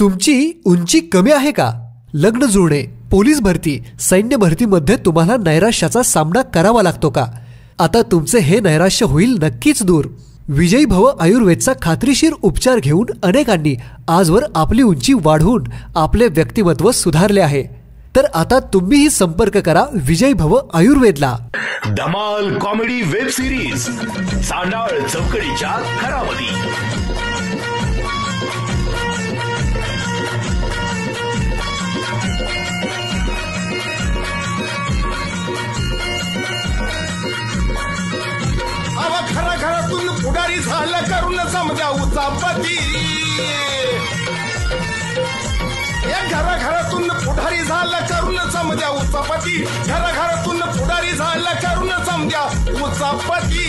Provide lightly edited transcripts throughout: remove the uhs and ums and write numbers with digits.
तुमची उंची कमी आहे का? लग्न जुळणे, पोलीस भरती, सैन्य भरतीमध्ये तुम्हाला नैराश्याचा सामना करावा लागतो का? आता तुमचे हे नैराश्य होईल नक्कीच दूर. विजयी भव आयुर्वेदचा खात्रीशीर उपचार घेऊन अनेकांनी आजवर आपली उंची वाढवून आपले व्यक्तिमत्व सुधारले आहे. तर आता तुम्हीही संपर्क करा विजयी भव आयुर्वेदला. धमाल कॉमेडी वेब सिरीज सांडाळ चौकडीच्या घरामध्ये. खरा घरातून पुढारी झालं करून समजा उचापती. घराघरातून पुढारी झालं करून समजा उचापती. घराघरातून पुढारी झालं करून समजा उचापती.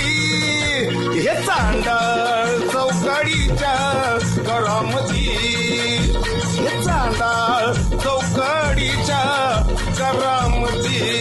हे चांडाळ चौकडीच्या घरामध्ये. हे चांडाळ चौकडीच्या घरामध्ये.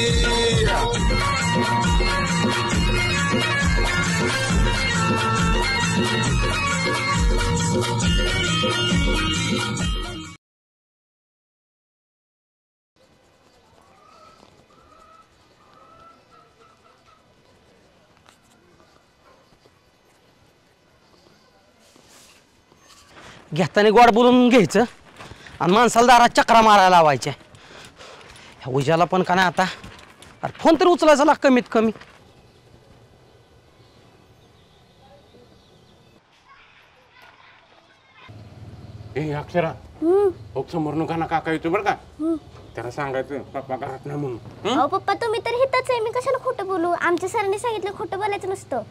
घेताना गोड बोलून घ्यायचं आणि माणसाला दारात चक्रा मारायला लावायच्या. ह्या उजाला पण का नाही आता. अरे फोन तरी उचलायचा लाग कमीत कमी. अक्षरा समोर नका ना काका येतो बरं का. त्याला सांगायचं पप्पा घरात नाही म्हणून. अहो पप्पा तुम्ही तर हिताच आहे, मी कशाला खोटं बोलू? आमच्या सरांनी सांगितलं खोटं बोलायचं नसतं.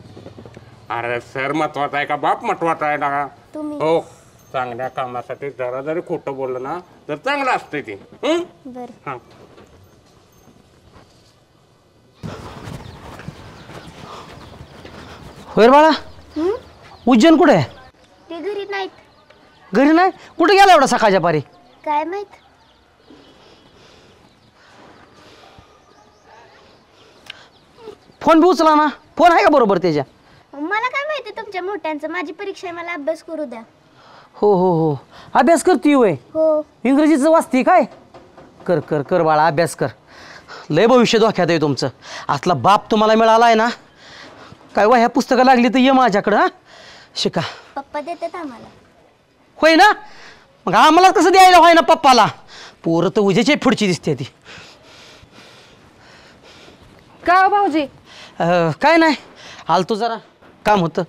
अरे सर महत्वाचा आहे का बाप महत्वाचा आहे ना? तुम्ही हो, चांगल्या कामासाठी जरा जरी खोटं बोललं ना तर चांगलं असतंय ते. बरं होय बाळा. उज्जैन कुठे आहे? ते घरी नाहीत. घरी नाही? कुठे गेला एवढा सकाळच्या पारी? काय माहित. फोन बी उचला ना. फोन आहे का बरोबर त्याच्या? मला काय माहिती तुमच्या मोठ्यांचं. माझी परीक्षा आहे, मला अभ्यास करू द्या. हो हो हो, अभ्यास करती होय? हो. इंग्रजीचं वाचती काय? कर कर कर बाळा, अभ्यास कर. लय भविष्य धोक्यात आहे तुमचं. असला बाप तुम्हाला मिळाला आहे ना. काय वा ह्या पुस्तकं लागली तर ये माझ्याकडं. हा, शिका. पप्पा देतात आम्हाला. होय ना? मग आम्हाला कसं द्यायला होय ना पप्पाला? पोरं तर उजेची पुढची दिसते ती. का भाऊजी? काय नाही, आलतो जरा काम होतं.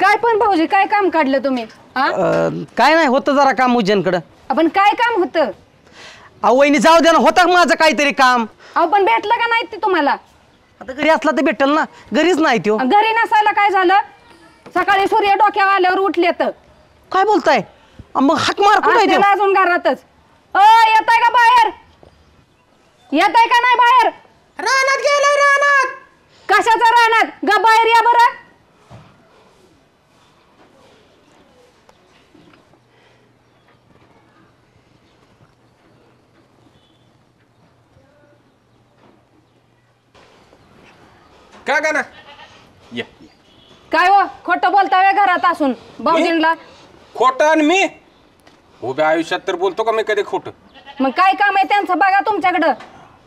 काय पण भाऊजी, काय काम काढलं तुम्ही? काय नाही, होतं जरा काम उज्जैनकडं. आपण काय काम होतं? अहो वहिनी जाऊ द्या ना, होतं माझं काहीतरी काम. अहो पण भेटलं का नाही ते तुम्हाला? आता घरी असला तर भेटल ना. घरीच नाही त्यो. घरी नसायला काय झालं? सकाळी सूर्य डोक्यावर आल्यावर उठले तर. काय बोलताय? मग हाक मार कुठे अजून घरातच. येताय का बाहेर? येताय का नाही बाहेर? रानात गेलोय. रानात? कशाचा रानात? गा बाहेर या बरं. का गा ना ये. काय हो खोटं बोलताय घरात असून भाऊजींना? खोटं आणि मी उभ्या आयुष्यात तर बोलतो का मी कधी खोटं? मग काय काम आहे त्यांचं बघा तुमच्याकडं.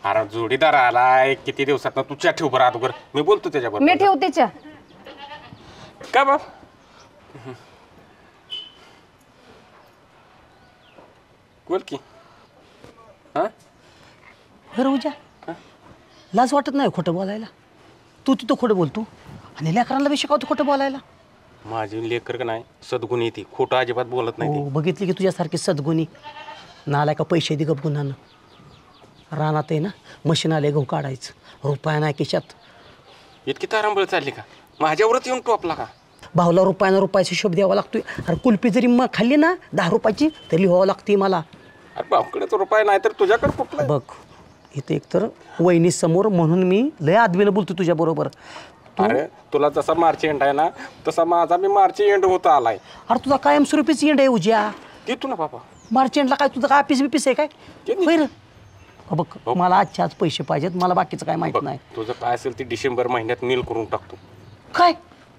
अरे जोडीदार आलाय किती दिवसात ना. तुझ्या ठेव बरं अगोदर, मी बोलतो त्याच्याबरोबर. मी ठेवतेच्या का बाप? बोल की. हा बरं उजा, लाज वाटत नाही खोटं बोलायला? तू तिथं खोटं बोलतो आणि लेकरांना बी शिकवतो खोटं बोलायला. माझी लेकर का नाही सद्गुणी ती, खोटं अजिबात बोलत नाही. हो, बघितली की तुझ्यासारखी सद्गुणी. नालाय का पैसे दे गप गुन्हानं. रानात आहे ना मशीन आले गहू काढायचं, रुपया नाही खिशात. इतकी तारांबळ चालली का? माझ्यावरच येऊन टोपला का? भाऊला रुपयाचा हिशोब द्यावा लागतोय. अरे कुल्फी जरी मग खाल्ली ना 10 रुपयाची तरी लिहावं लागते मला. अरे भाऊकडे तर रुपया नाही तर तुझ्याकडे कुठला? बघ इथे एकतर वहिनी समोर म्हणून मी लय आदमीला बोलतो तुझ्या बरोबर. अरे तुला जसा मार्च एंड आहे ना तसा माझा मी मार्च एंड होता आलाय. अरे तुझा कायमस्वरूपीच एंड आहे उज्या. देतो ना बाबा. मार्च एंडला काय तुझं काय ऑफिस बिपिस आहे काय? बरं बघ मला आजच्या आज पैसे पाहिजेत, मला बाकीचं काय माहित नाही. तुझं काय असेल ते डिसेंबर महिन्यात नील करून टाकतो. काय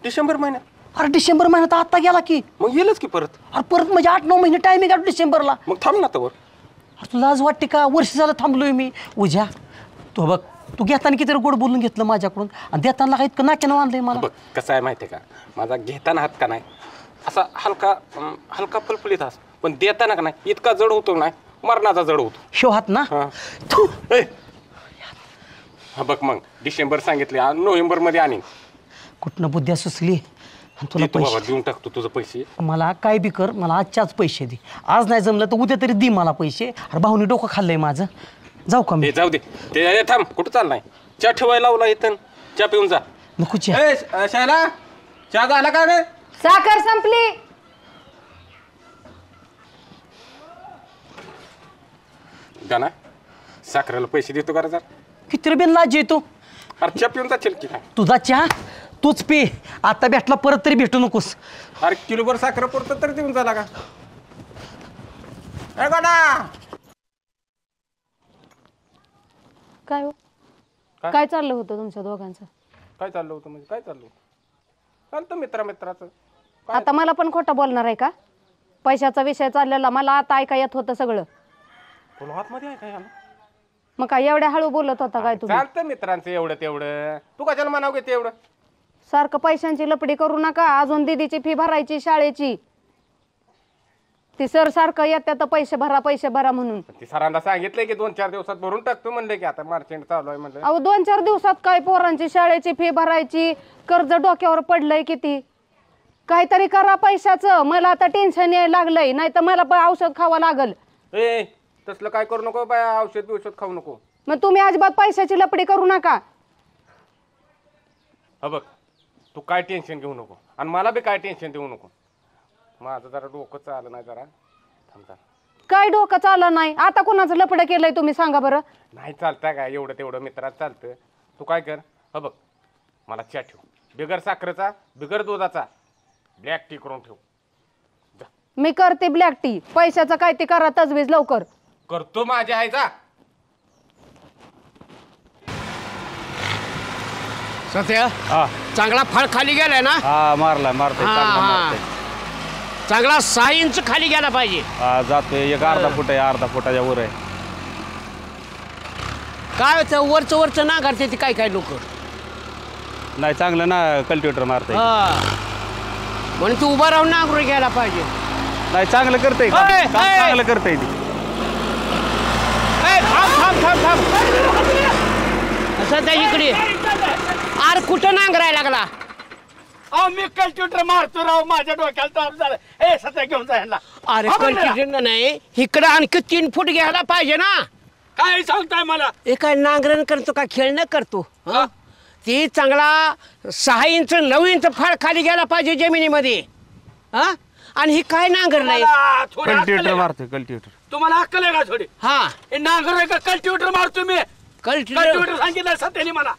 डिसेंबर महिन्यात? अरे डिसेंबर महिन्यात आता गेला की. मग येईलच की परत. अरे परत म्हणजे 8-9 महिने टायमिंग आहे डिसेंबरला. मग थांब ना तर. अरे तुला आज वाटते का वर्ष झालं थांबलोय मी. उद्या तू बघ तू घेताना किती गोड बोलून घेतलं माझ्याकडून आणि देताना काय इतकं नाक्यानं आणलंय मला. बघ कसं आहे माहिती आहे का, माझा घेताना हात का नाही असा हलका हलका फलफलीत हात, पण देताना का नाही इतका जड होतो नाही मरणाचा जड होतो. शो हात ना. हा बघ मग डिसेंबर सांगितले नोव्हेंबर मध्ये आणीन. कुठनं बुद्ध्या सुचली तुला पैसे देऊन टाकतो तुझं पैसे. मला काय बी कर, मला आजच्याच पैसे दे. आज नाही जमलं तर उद्या तरी दे मला पैसे. अरे भाऊनी डोकं खाल्लंय माझं. जाऊ का मी? जाऊ दे ते. थांब कुठं चाललाय? चहा ठेवायला लावला इथं, चहा पिऊन जा. नको चहा. शाला चहा झाला का रे? साखर संपली. गाना साखरेला पैसे देतो का रे? जर किती रुपये लाज येतो. अरे चहा पिऊन जाशील की काय? तुझा चहा तूच पे. आता भेटला परत तरी भेटू नकोस. अरे किलोभर साखर पुरतं तरी देऊन झाला का? काय हो काय चाललं होतं तुमच्या दोघांचं? काय चाललं होतं म्हणजे काय चाललं होतं? चालतं मित्राचं. आता मला पण खोटं बोलणार आहे का? पैशाचा विषय चाललेला मला आता ऐका येत होतं सगळं. तुला आतमध्ये आहे काय? मग काय एवढ्या हळू बोलत होता काय तुम्ही? चालतं मित्रांचं एवढं तेवढं. तू कशाला म्हणावं घेते एवढं? सारखं पैशांची लपडी करू नका. अजून दीदीची फी भरायची शाळेची. ती सर सारखं येतात तर पैसे भरा म्हणून. ती सरांना सांगितलंय की 2-4 दिवसात भरून टाकतो म्हणले की आता मार्चेंट चालू आहे म्हणलं. अहो 2-4 दिवसात काय पोरांची शाळेची फी भरायची, कर्ज डोक्यावर पडलंय किती. काहीतरी करा पैशाचं. मला आता टेन्शन यायला लागलंय, नाही तर मला पण औषध खावं लागल. ए तसलं काय करू नको बाय, औषध खाऊ नको. मग तुम्ही अजिबात पैशाची लपडी करू नका. हा बघ तू काय टेन्शन घेऊ नको आणि मला बी काय टेन्शन देऊ नको. माझं जरा डोकं चाललं नाही जरा. थांबता काय डोकं चाललं नाही. आता कोणाचं लपडं केलंय तुम्ही सांगा बरं. नाही चालतं काय एवढं तेवढं मित्रात चालतं. तू काय कर, हा बघ मला चहा ठेव, बिगर साखरेचा बिगर दुधाचा ब्लॅक टी करून ठेव. मी करते ब्लॅक टी. पैशाचं काय ते करा तजवीज लवकर. करतो माझ्या आईचा. सत्या चांगला फळ खाली गेलाय ना? हा मारतोय चांगला 6 इंच खाली गेला पाहिजे. हा जातोय. एक अर्धा फूट आहे, अर्धा फुटाच्या वर आहे. काय होतं वरचं नांगरते ती काय लोक. नाही चांगलं ना कल्टिवेटर मारतोय. म्हणून तू उभा राहून नांगरून घ्यायला पाहिजे. नाही चांगलं करतंय, चांगलं करतंय ती. थांब सध्या इकडे. अरे कुठं नांगरायला लागला? मी कल्ट्युटर मारतो राव, माझ्या डोक्याला ताप झाला. ए सध्या घेऊन जायला. अरे कल्टिवेटर नाही इकडं आणखी 3 फूट घ्यायला पाहिजे ना. काय सांगताय मला? हे काय नांगरण करतो का खेळणं करतो? ती चांगला 6 इंच 9 इंच फळ खाली गेला पाहिजे जमिनीमध्ये. आणि ही काय नांगर नाही. कल्टिवेटर मारतोय कल्टिवेटर. तुम्हाला अक्कल आहे का थोडी? हा हे नांगर आहे का कल्टिवेटर मारतो मी? कल्टिवेटर सांगितलं सत्याने मला.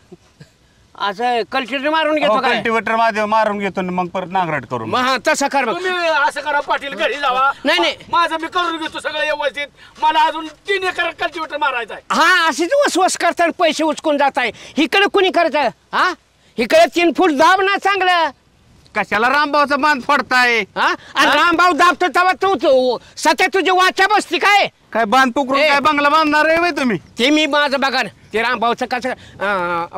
असं कल्टिवेटर मारून घेतो काय? कल्टिवेटर मारून घेतो मग परत नांगरट करून. मग तसं कर मग. तुम्ही असं करा पाटील, घरी जावा. नाही माझं मी करून घेतो सगळं व्यवस्थित. मला अजून 3 एकर कल्टिवेटर मारायचं आहे. हा अशीच वसवस करताना पैसे उचकून जात आहे. इकडे कुणी करत इकडे 3 फूट दाब ना चांगलं. कशाला रामभाऊचा बांध फोडताय? आणि रामभाऊ दाबतो तेव्हा तू सध्या तुझी वाचा बसती काय? काय बांध पुकरून काय बंगला बांधणार आहे तुम्ही? ते मी माझं बघा ते रामभाऊचं कसं.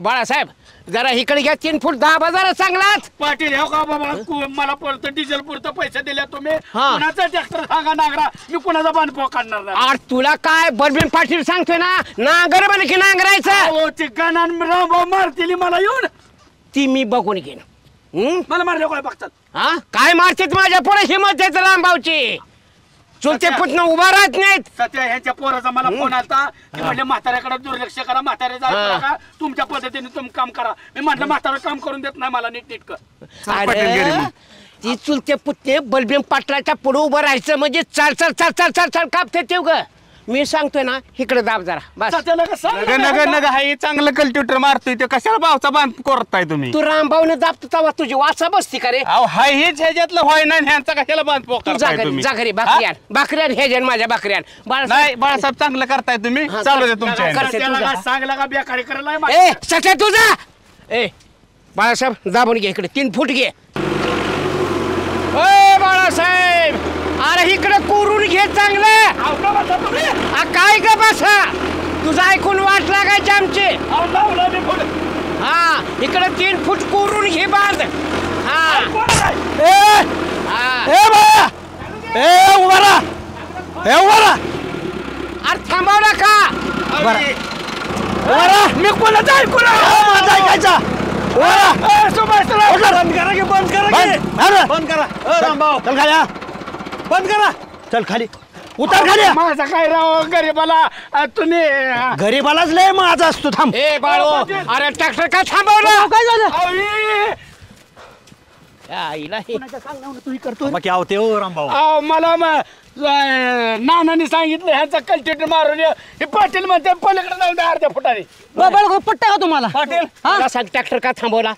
बाळासाहेब जरा इकडे घ्या 3 फूट दाबा जरा चांगलाच. पाटील हो का बाबा, मला पुरतं डिझेल पुरतं पैसे दिले तुम्ही. कुणाचा ट्रॅक्टर सांगा नांगरा, मी कुणाचा बांधपो काढणार नाही. अरे तुला काय बलबीन पाटील सांगतोय ना नांगर म्हणे की नांगरायचं. ते गाणं रामभाऊ मारतील मला येऊन. ती मी बघून घेईन. मला मारले काय बघतात? काय मारतात माझ्या पुढे हिंमत द्यायचं रामभाऊची. चुलते पुतणं उभा राहत नाहीत. सध्या ह्यांच्या पोराचा मला फोन आलता की म्हणजे म्हाताऱ्याकडे दुर्लक्ष करा, म्हातारे जाऊ नका, तुमच्या पद्धतीने तुम्ही काम करा. मी म्हटलं म्हातारा काम करून देत नाही मला नीट. ती चुलते पुतणे बलबीन पाटलाच्या पुढे उभं राहायचं म्हणजे चाल चाल चाल चाल चाल चाल कापते ते ग. मी सांगतोय ना इकडे दाब जरा बस. नगर हाय चांगलं कल्टिवेटर मारतोय ते कशाला भावचा बांध करताय तुम्ही? तू रामभाऊने दाबतो तेव्हा तुझी वाचा बसती का रे? हाय हेच ह्याच्यातलं होय ना ह्यांचा कशाला बांध पोकारताय तुम्ही? जागरी भाकऱ्यान हे जन माझ्या भाकऱ्यान. नाही बाळासाहेब चांगलं करताय तुम्ही. चालू दे तुमच्या. सांगला का बेकारी करायला? ए सध्या तुझा. ए बाळासाहेब दाबून घे इकडे 3 फूट घे. ओय बाळासाहेब, अरे इकडे कोरून घे चांगलं. काय ग बसा, तुझं ऐकून वाट लागायची आमची. हा, इकडे 3 फूट कोरून घे बांध. हा अरे थांबव नका. मी कोणाचं ऐकू माझा ऐकायचा. बंद करा. चल खाली उतर खाली. माझा काय राव गरीबाला तुम्ही गरीबालाच लय माझा असतो. थांब. ए बाळो, अरे ट्रॅक्टर काय थांबवलं? काय झालं? मला नानाने सांगितलं ह्यांचा कल्टिवेटर मारून हे पाटील म्हणते पलीकडे जाऊन द्या अर्ध्या फुटाने. पट्टा का तुम्हाला पाटील मला सांग, ट्रॅक्टर का थांबवला?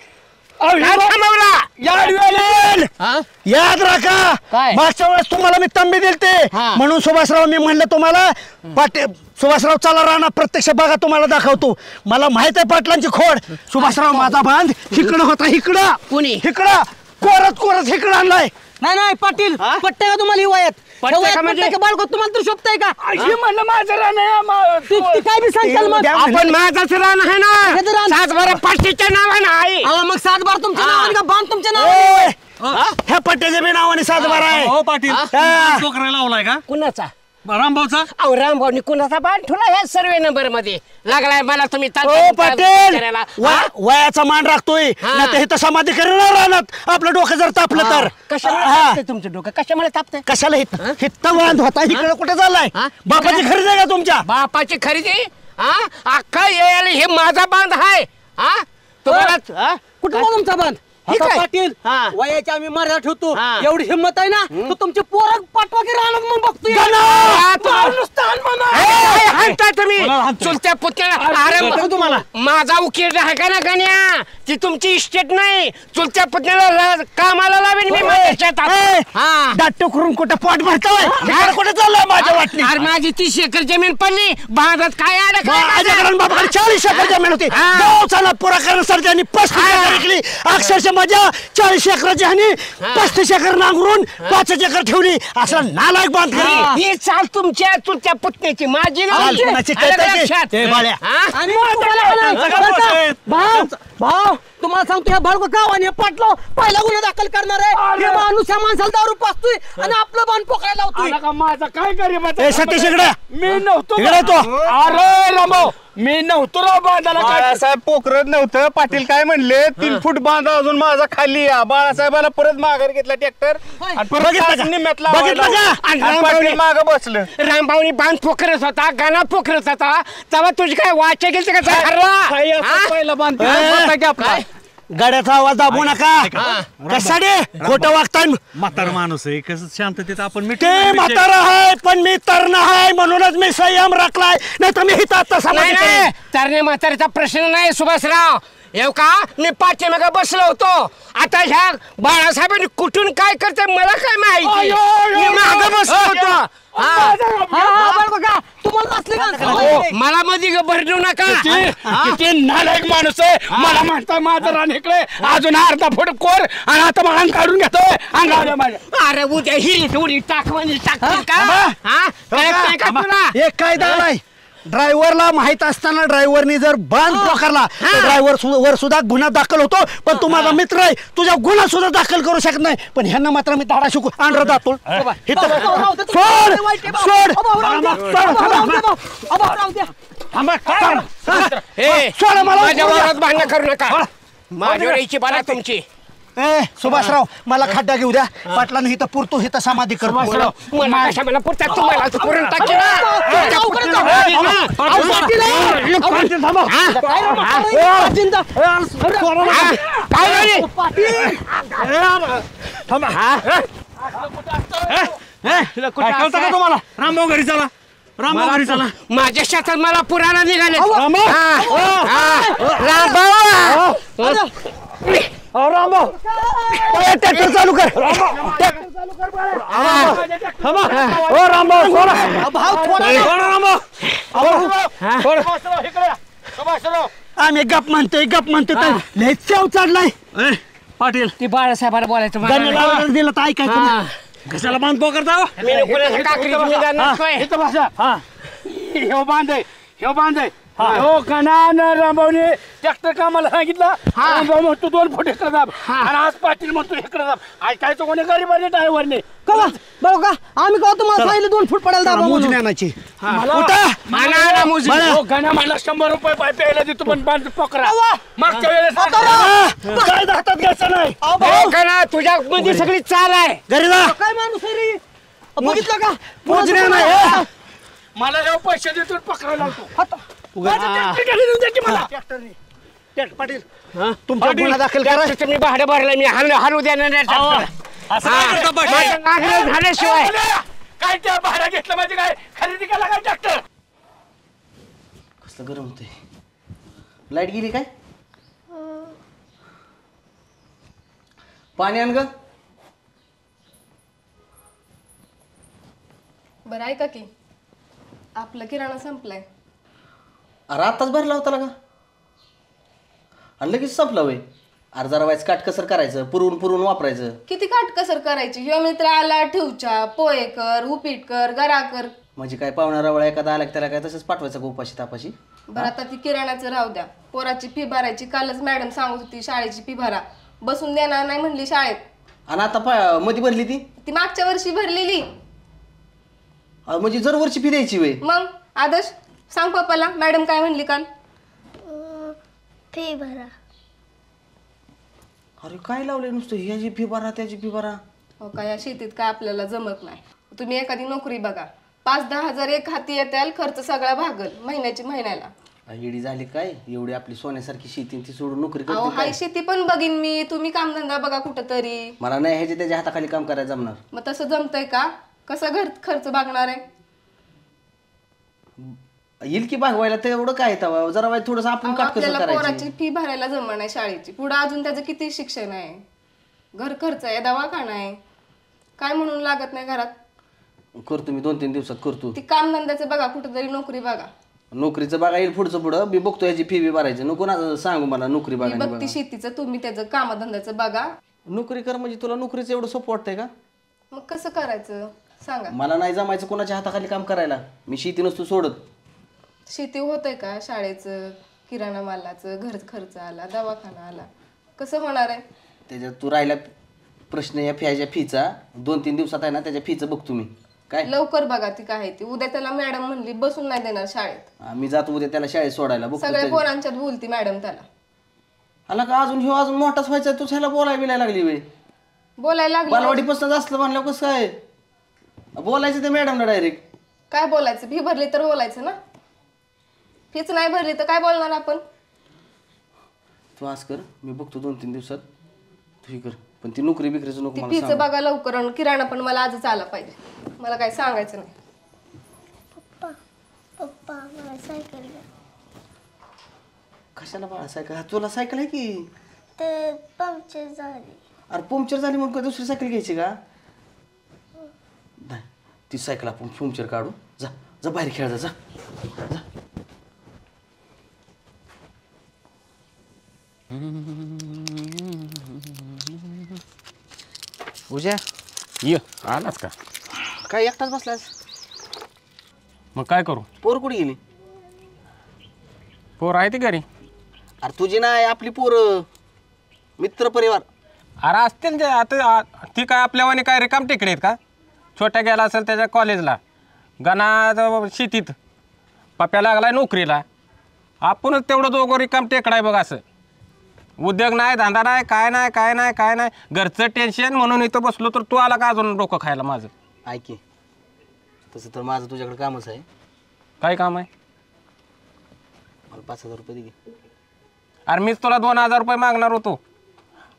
याद राखा, मागच्या वेळेस तुम्हाला मी तंबी दिलते म्हणून सुभाषराव मी म्हणलं तुम्हाला पाटील सुभाषराव चला राणा प्रत्यक्ष बघा तुम्हाला दाखवतो. मला माहित आहे पाटलांची खोड. सुभाषराव माझा बांध इकडं होता. इकडं कुणी इकडं कोरत इकडं आणलाय. नाही पाटील, पट्टा का तुम्हाला हिवायात? बाळगो तुम्हाला तर शोभताय का? म्हणलं माझं राहणं काय बी सांगताल मग? आपण माझाच रान आहे ना, 7 बारा पाटीच्या नावानं आहे. मग 7 बार तुमच्या नावाने का बांध तुमच्या नावाने? ह्या पट्ट्याच्या बी नावाने 7 बार आहे. हो पाटील, छोकरा लावलाय का कुणाचा? रामभाऊचा. अहो रामभाऊनी कुणाचा बांध ठेवला ह्या सर्वे नंबर मध्ये लागलाय मला. तुम्ही पाटील वयाचा मान राखतोय ना, ते इथं समाधी करणार राहणार. आपलं डोकं जर तापलं तर कशामुळे तुमचं डोकं कशामुळे तापतंय? कशाला हित्ता बांध होता इकडे कुठे चाललाय? बापाची खरेदी आहे का तुमच्या? बापाची खरेदी? अख्खा यायला हे माझा बांध आहे. तुम्हाला कुठं तुमचा बांध? पाटील वयाची आम्ही मर्यादा ठेवतो. एवढी हिंमत आहे ना, तर तुमचे पोरं पाठवा की राहणार मग बघतोय. तुम्ही चुलत्या पुतण्याला. अरे तुम्हाला माझा उकील आहे का ना गाण्या, ती तुमची इस्टेट नाही. चुलत्या पुतण्याला कामाला लावेन मी माझ्या शेतात. दाट करून कुठं पोट भरतोय? कुठे चाललंय माझ्या वाटणी? अरे माझी 30 एकर जमीन पडली बांधत. काय आलं? बाबाकडे 40 एकर जमीन होती. गावचा पुरा करण्यासाठी त्यांनी 35 एकर विकली. अक्षरशः माझ्या 40 एकराची आणि 35 एकर नांगरून 5 एकर ठेवली. असं नालायक बांध ही चाल तुमच्या चुलत्या पुतण्याची, माझी भाऊ तुम्हाला सांगतो, ह्या भाऊ गावाने पाटलो पहिला गुन्हा दाखल करणार आहे. हे माणूस ह्या माणसाला दारू पाचतोय आणि आपलं बांध पोकायला लावतोय. माझा काय गरीबाचा सतीश इकडे मी नव्हतो. अरे रामभाऊ, मी नव्हतो राव बांधायला. बाळासाहेब पोखरत नव्हतं. पाटील काय म्हणले 3 फूट बांधा अजून माझा खाली या. बाळासाहेबाला परत माघार घेतला ट्रॅक्टर आणि परत निम्यातला माग बसलं. रामभाऊनी बांध पोखरत होता, गाणा पोखरत होता, तेव्हा तुझी काय वाचा गेली का? पहिला बांध गाड्याचा आवाज दाबू नका. कशाने खोटं वागताय? म्हातार माणूस आहे, कसं शांततेत आपण ते म्हातारा आहे पण मी तरुण आहे म्हणूनच मी संयम राखलाय. नाही तर मी हिता समाधी. तरणे म्हातारीचा प्रश्न नाही सुभाषराव. येऊ का, मी पाठीमागे बसलो होतो. आता ह्या बाळासाहेबांनी कुठून काय करते मला काय माहिती. मी मागे बसलो होतो. मला मध्ये भरडू नका. किती नालायक माणूस आहे. मला म्हणता माझं रान इकडे अजून अर्धा फूट कोर आणि आता मग अंग काढून घेतोय. अरे उद्या हिरी उडी टाकवानी टाकतील का? एक कायदा आलाय, ड्रायव्हरला माहित असताना ड्रायव्हरनी जर बांध पकडला तर ड्रायव्हर वर सुद्धा गुन्हा दाखल होतो. पण तू माझा मित्र आहे, तुझ्या गुन्हा सुद्धा दाखल करू शकत नाही. पण ह्यांना मात्र मी धाडा शिकू आणलं जातो. माझ्या वरात भांडण करू नका. माझ्यावर यायची बाला तुमची. सुभाषराव मला खड्डा घेऊ द्या. पाटलांनी इथं पुरतो इथं समाधी करतो. मला पुरतात तुम्हाला पुरून टाकी तुम्हाला. रामभाऊ घरी चला. रामभाऊ घरी चला. माझ्या शेतात मला पुराला निघाले. रामभाऊ ट्रॅक्टर चालू कर. आम्ही गप म्हणतोय लय चव चढलाय. पाटील ती बाळासाहेबाला बोलायचं मला. गण्याला दिलं तर ऐकायचं हा. नाही. कशाला बांध करता मी नको काकरीची मी जाणार नाही. इथं बसा ह्यो बांधय ह्यो बांधय हो कणान रामभाऊने ट्रॅक्टर कामाला सांगितलं रामभाऊ म्हणतो 2 फूट इकडे दाब आणि आज पाटील म्हणतो इकडे दाब ऐकायचं कोणी गरीबाने ड्रायव्हरने कवा बघू का आम्ही कवा तुम्हाला सांगितलं 2 फूट पडायला दाबा म्हणून. मोजणी आणायची गणा मला 100 रुपये पाय प्यायला देतो पण बांध पकरा मागच्या वेळेस काय हातात घ्यायचं नाही. कणा तुझ्या मध्ये सगळी चाल आहे. घरी जा. काय माणूस आहे रे? बघितलं का मोजणी नाही. मला जेव्हा पैसे देतो पकडायला लावतो पाटील तुमच्या गुन्हा दाखल करा. मी भाडं भरलं मी हलू देणार नाही झाल्याशिवाय काय त्या भाडं घेतलं म्हणजे काय खरेदी केला काय ट्रॅक्टर. कसलं गरम होतंय. लाईट गेली काय? पाणी आण ग. बरं ऐका की आपलं किराणा संपलाय. अरे आत्ताच भरला होता का आणि लगेच संपला वय. अरे जरा वाईच काटकसर करायचं पुरवून वापरायचं. किती काटकसर करायची. ह्यो मित्र आला ठेवच्या पोहे कर उपीट कर गरा कर. म्हणजे काय पाहुणा रवळा एखादा आला त्याला काय तसंच पाठवायचं का उपाशी तापाशी. बरं आता ती किराणाचं राहू द्या. पोराची फी भरायची. कालच मॅडम सांगत होती शाळेची फी भरा. बसून देणार नाही म्हणली शाळेत. आणि आता मध्ये भरली ती मागच्या वर्षी भरलेली. म्हणजे जर वर्षी फी द्यायची वय. मग आदर्श सांग पप्पाला मॅडम काय म्हणली काल. फी भरा. अरे काय लावले नुसतं ह्याची फी भरा त्याची फी भरा. हो का या शेतीत काय आपल्याला जमत नाही. तुम्ही एखादी नोकरी बघा. 5-10 हजार एक हाती येत्याल खर्च सगळा भागल महिन्याला. येडी झाली काय एवढी आपली सोन्यासारखी शेती ती सोडून नोकरी अहो करते हाय शेती पण बघीन मी. तुम्ही कामधंदा बघा कुठं तरी. मला नाही ह्याच्या त्याच्या हाताखाली काम करायला जमणार. मग तसं जमतंय का. कसं घर खर्च भागणार आहे. येईल की भागवायला तेवढं काय तवा जरा वाईट थोडंसं आपण काटकसर आपल्याला करायची. पोराची फी भरायला जमणार नाही शाळेची. पुढे अजून त्याचं किती शिक्षण आहे. घर खर्च आहे दवाखाना आहे. काय म्हणून लागत नाही घरात. करतो मी 2-3 दिवसात करतो. ती कामधंद्याचं बघा कुठेतरी नोकरी बघा. नोकरीचं बघा येईल पुढं मी बघतो याची फी भरायची नको ना सांगू मला नोकरी बघा. बघती शेतीचं तुम्ही त्याचं कामधंद्याचं बघा. नोकरी कर म्हणजे तुला नोकरीचं एवढं सोपं वाटतंय का. मग कसं करायचं सांगा. मला नाही जमायचं कोणाच्या हाताखाली काम करायला. मी शेती नसतो सोडत. शेती होतंय का. शाळेचं किराणा मालाचं घर खर्च आला दवाखाना आला कसं होणार आहे. त्याच्यात तू राहिला प्रश्न या फ्याच्या फीचा 2-3 दिवसात आहे ना त्याच्या फीचं बघतो मी. काय लवकर बघा ती काय ती. उद्या त्याला मॅडम म्हणली बसून नाही देणार शाळेत. मी जातो उद्या त्याला शाळेत सोडायला बघतो. सगळ्या पोरांच्यात बोलती मॅडम त्याला. आला का अजून मोठाच व्हायचा तू ह्याला बोलायला बिलायला लागली वे. बोलायला लागली. बालवाडीपासून असलं म्हणलं कसं काय बोलायचं ते मॅडमला डायरेक्ट. काय बोलायचं. फी भरली तर बोलायचं ना. फीच नाही भरली तर काय बोलणार आपण. तू आज कर मी बघतो 2-3 दिवसात तू ही कर पण ती नोकरी बिकरीचं नको मला फीचं बघा लवकर. आणि किराणा पण मला आजच आला पाहिजे. मला काय सांगायचं नाही. पप्पा मला सायकल द्या. कशाला बाळा सायकल. तुला सायकल आहे की. ते पंक्चर झाली. अरे पंक्चर झाली म्हणून दुसरी सायकल घ्यायची का. नाही ती सायकल आपण पंक्चर काढू. जा जा बाहेर खेळा जा. उद्या ये आलाच का. काय एकटाच बसलास. मग काय करू. पोर कुठे गेली. पोर आहे ती घरी. अरे तुझी नाही आपली पोर मित्र परिवार. अरे असतील ते आता ती काय आपल्यावाने काय रिकाम टेकडे आहेत का. छोट्या गेला असेल त्याच्या कॉलेजला गणा शेतीत पप्प्या लागलाय नोकरीला. आपणच तेवढं दोघं रिकाम टेकडाय बघ. असं उद्योग नाही धंदा नाही काय नाही घरचं टेन्शन म्हणून इथं बसलो तर तू आला का अजून डोकं खायला माझं. ऐकी तसं तर माझं तुझ्याकडे कामच आहे. काय काम आहे. मला 5,000 रुपये दे. अरे मीच तुला 2,000 रुपये मागणार होतो.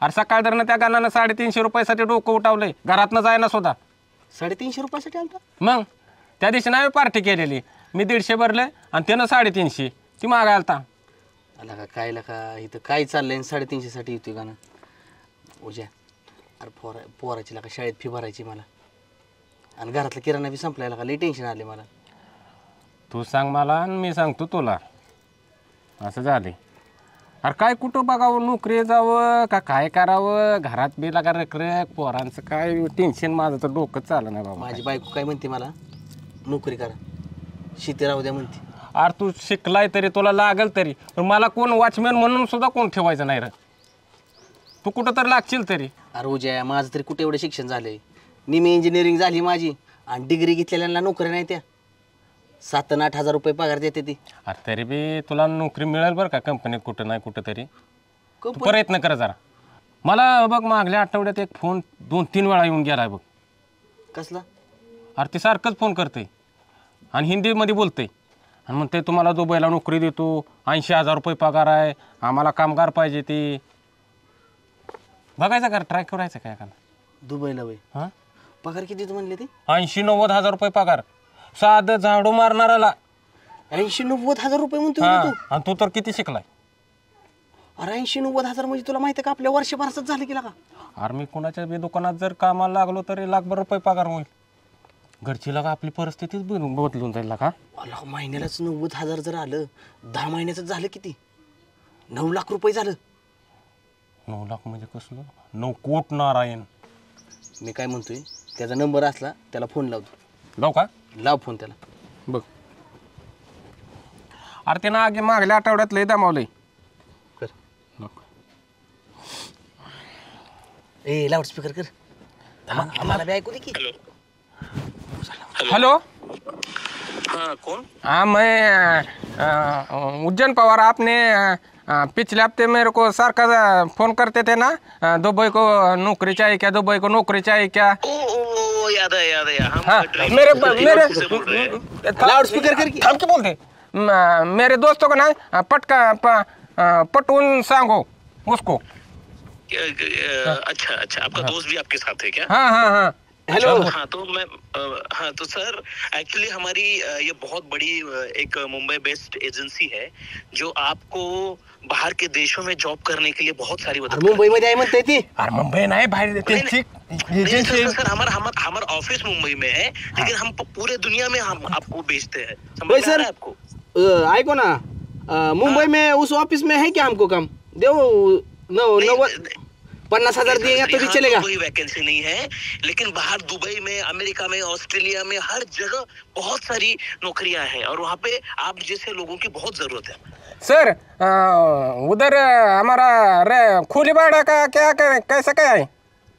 अरे सकाळ धरणं त्या गाण्यानं 350 रुपयासाठी डोकं उठावलंय. घरातनं जायना सुद्धा. 350 रुपयासाठी आलता. मग त्या दिवशी नाही पार्टी केलेली. मी 150 भरले आणि त्यानं 350 ती मागायला आलता. आला का काय का इथं काय चाललंय 350 साठी येतोय गाणं. उद्या अरे पोराची का शाळेत फी भरायची मला आणि घरातला किराणा बी संपलायला का लई टेन्शन आले मला. तू सांग मला आणि मी सांगतो तुला. असं झाले अरे काय कुठं बघावं, नोकरी जावं का काय करावं, घरात बी लागा रखरख, पोरांचं काय टेन्शन, माझं तर डोकं चाललं नाही बाबा. माझी बायको काय म्हणते मला, नोकरी करा, शेती राहू द्या म्हणते. अरे तू शिकलाय तरी तुला लागल तरी, पण मला कोण वॉचमॅन म्हणून सुद्धा कोण ठेवायचं नाही रे. तू कुठं तर लागशील तरी. अरे उद्या माझं तरी कुठे एवढं शिक्षण झालंय, निमी इंजिनिअरिंग झाली माझी आणि डिग्री घेतलेल्यांना नोकरी नाही, त्या 7 आणि 8 हजार रुपये पगार देते ती. अरे तरी बी तुला नोकरी मिळेल बरं का कंपनीत, कुठं नाही कुठं तरी तू प्रयत्न कर जरा. मला बघ मागल्या आठवड्यात एक फोन 2-3 वेळा येऊन गेलाय बघ. कसला? अरे ते सारखंच फोन करते आणि हिंदीमध्ये बोलते आणि म्हणते तुम्हाला दुबईला नोकरी देतो, 80,000 रुपये पगार आहे, आम्हाला कामगार पाहिजे. ती बघायचं का, ट्राय करायचं काय का दुबईला वय? हां, पगार किती तू म्हणले ते? 80-90 हजार रुपये पगार, साधं झाडू मारणाराला. 80-90 हजार रुपये म्हणतो तू? आणि तू तर किती शिकलाय? अरे 80-90 हजार म्हणजे तुला माहिती आहे का आपल्या वर्षभराच झालं गेला का? अरे मी कोणाच्या बी दुकानात जर कामाला लागलो तरी लाखभर रुपये पगार होईल. घरची लागा आपली परिस्थितीच बदलून जाईल का? महिन्यालाच 90 हजार जर आलं, 10 महिन्याचं झालं किती? 9 लाख रुपये झालं. 9 लाख म्हणजे कसलं? 9 कोट नारायण. मी काय म्हणतोय, त्याचा नंबर असला त्याला फोन लावतो. लाव का? लाव फोन त्याला. बघ अरे ते ना मागल्या आठवड्यात लय दमावलंय. ए लाउडस्पीकर कर, आम्हाला बी ऐकू दे की. हेलो, हाँ कौन? हाँ मैं उज्जैन पवार. आपने पिछले हफ्ते मेरे को सर का फोन करते थे ना, दुबई को नौकरी चाहिए क्या, दुबई को नौकरी चाहिए क्या? ओ याद है. हाँ मेरे लाउड स्पीकर करके हम क्या बोलते, मेरे दोस्तों को ना पटून सांगो उसको. अच्छा आपका दोस्त भी आपके साथ है क्या? हाँ. हेलो. हाँ तो सर एक्चुअली हमारी ये बहुत बड़ी एक मुंबई बेस्ड एजेंसी है जो आपको बाहर के देशों में जॉब करने के लिए बहुत सारी मदद. मुंबई मध्ये आहे म्हणते ती? अरे मुंबई नाही, बाहेर एजेंसी. सर हमारा ऑफिस मुंबई में है, लेकिन हम पूरे दुनिया में हम आपको भेजते हैं. समझ सर आपको? ऐको ना, मुंबई में उस ऑफिस में है क्या हमको काम? दो 50 हजार दिएगा तो भी चलेगा? कोई वैकेंसी नहीं है, लेकिन बाहर दुबई में, अमेरिका में, ऑस्ट्रेलिया में, हर जगह बहुत सारी नौकरियां हैं और वहाँ पे आप जैसे लोगों की बहुत जरूरत है. सर उधर हमारा खुली भाड़ा का क्या कैसा क्या है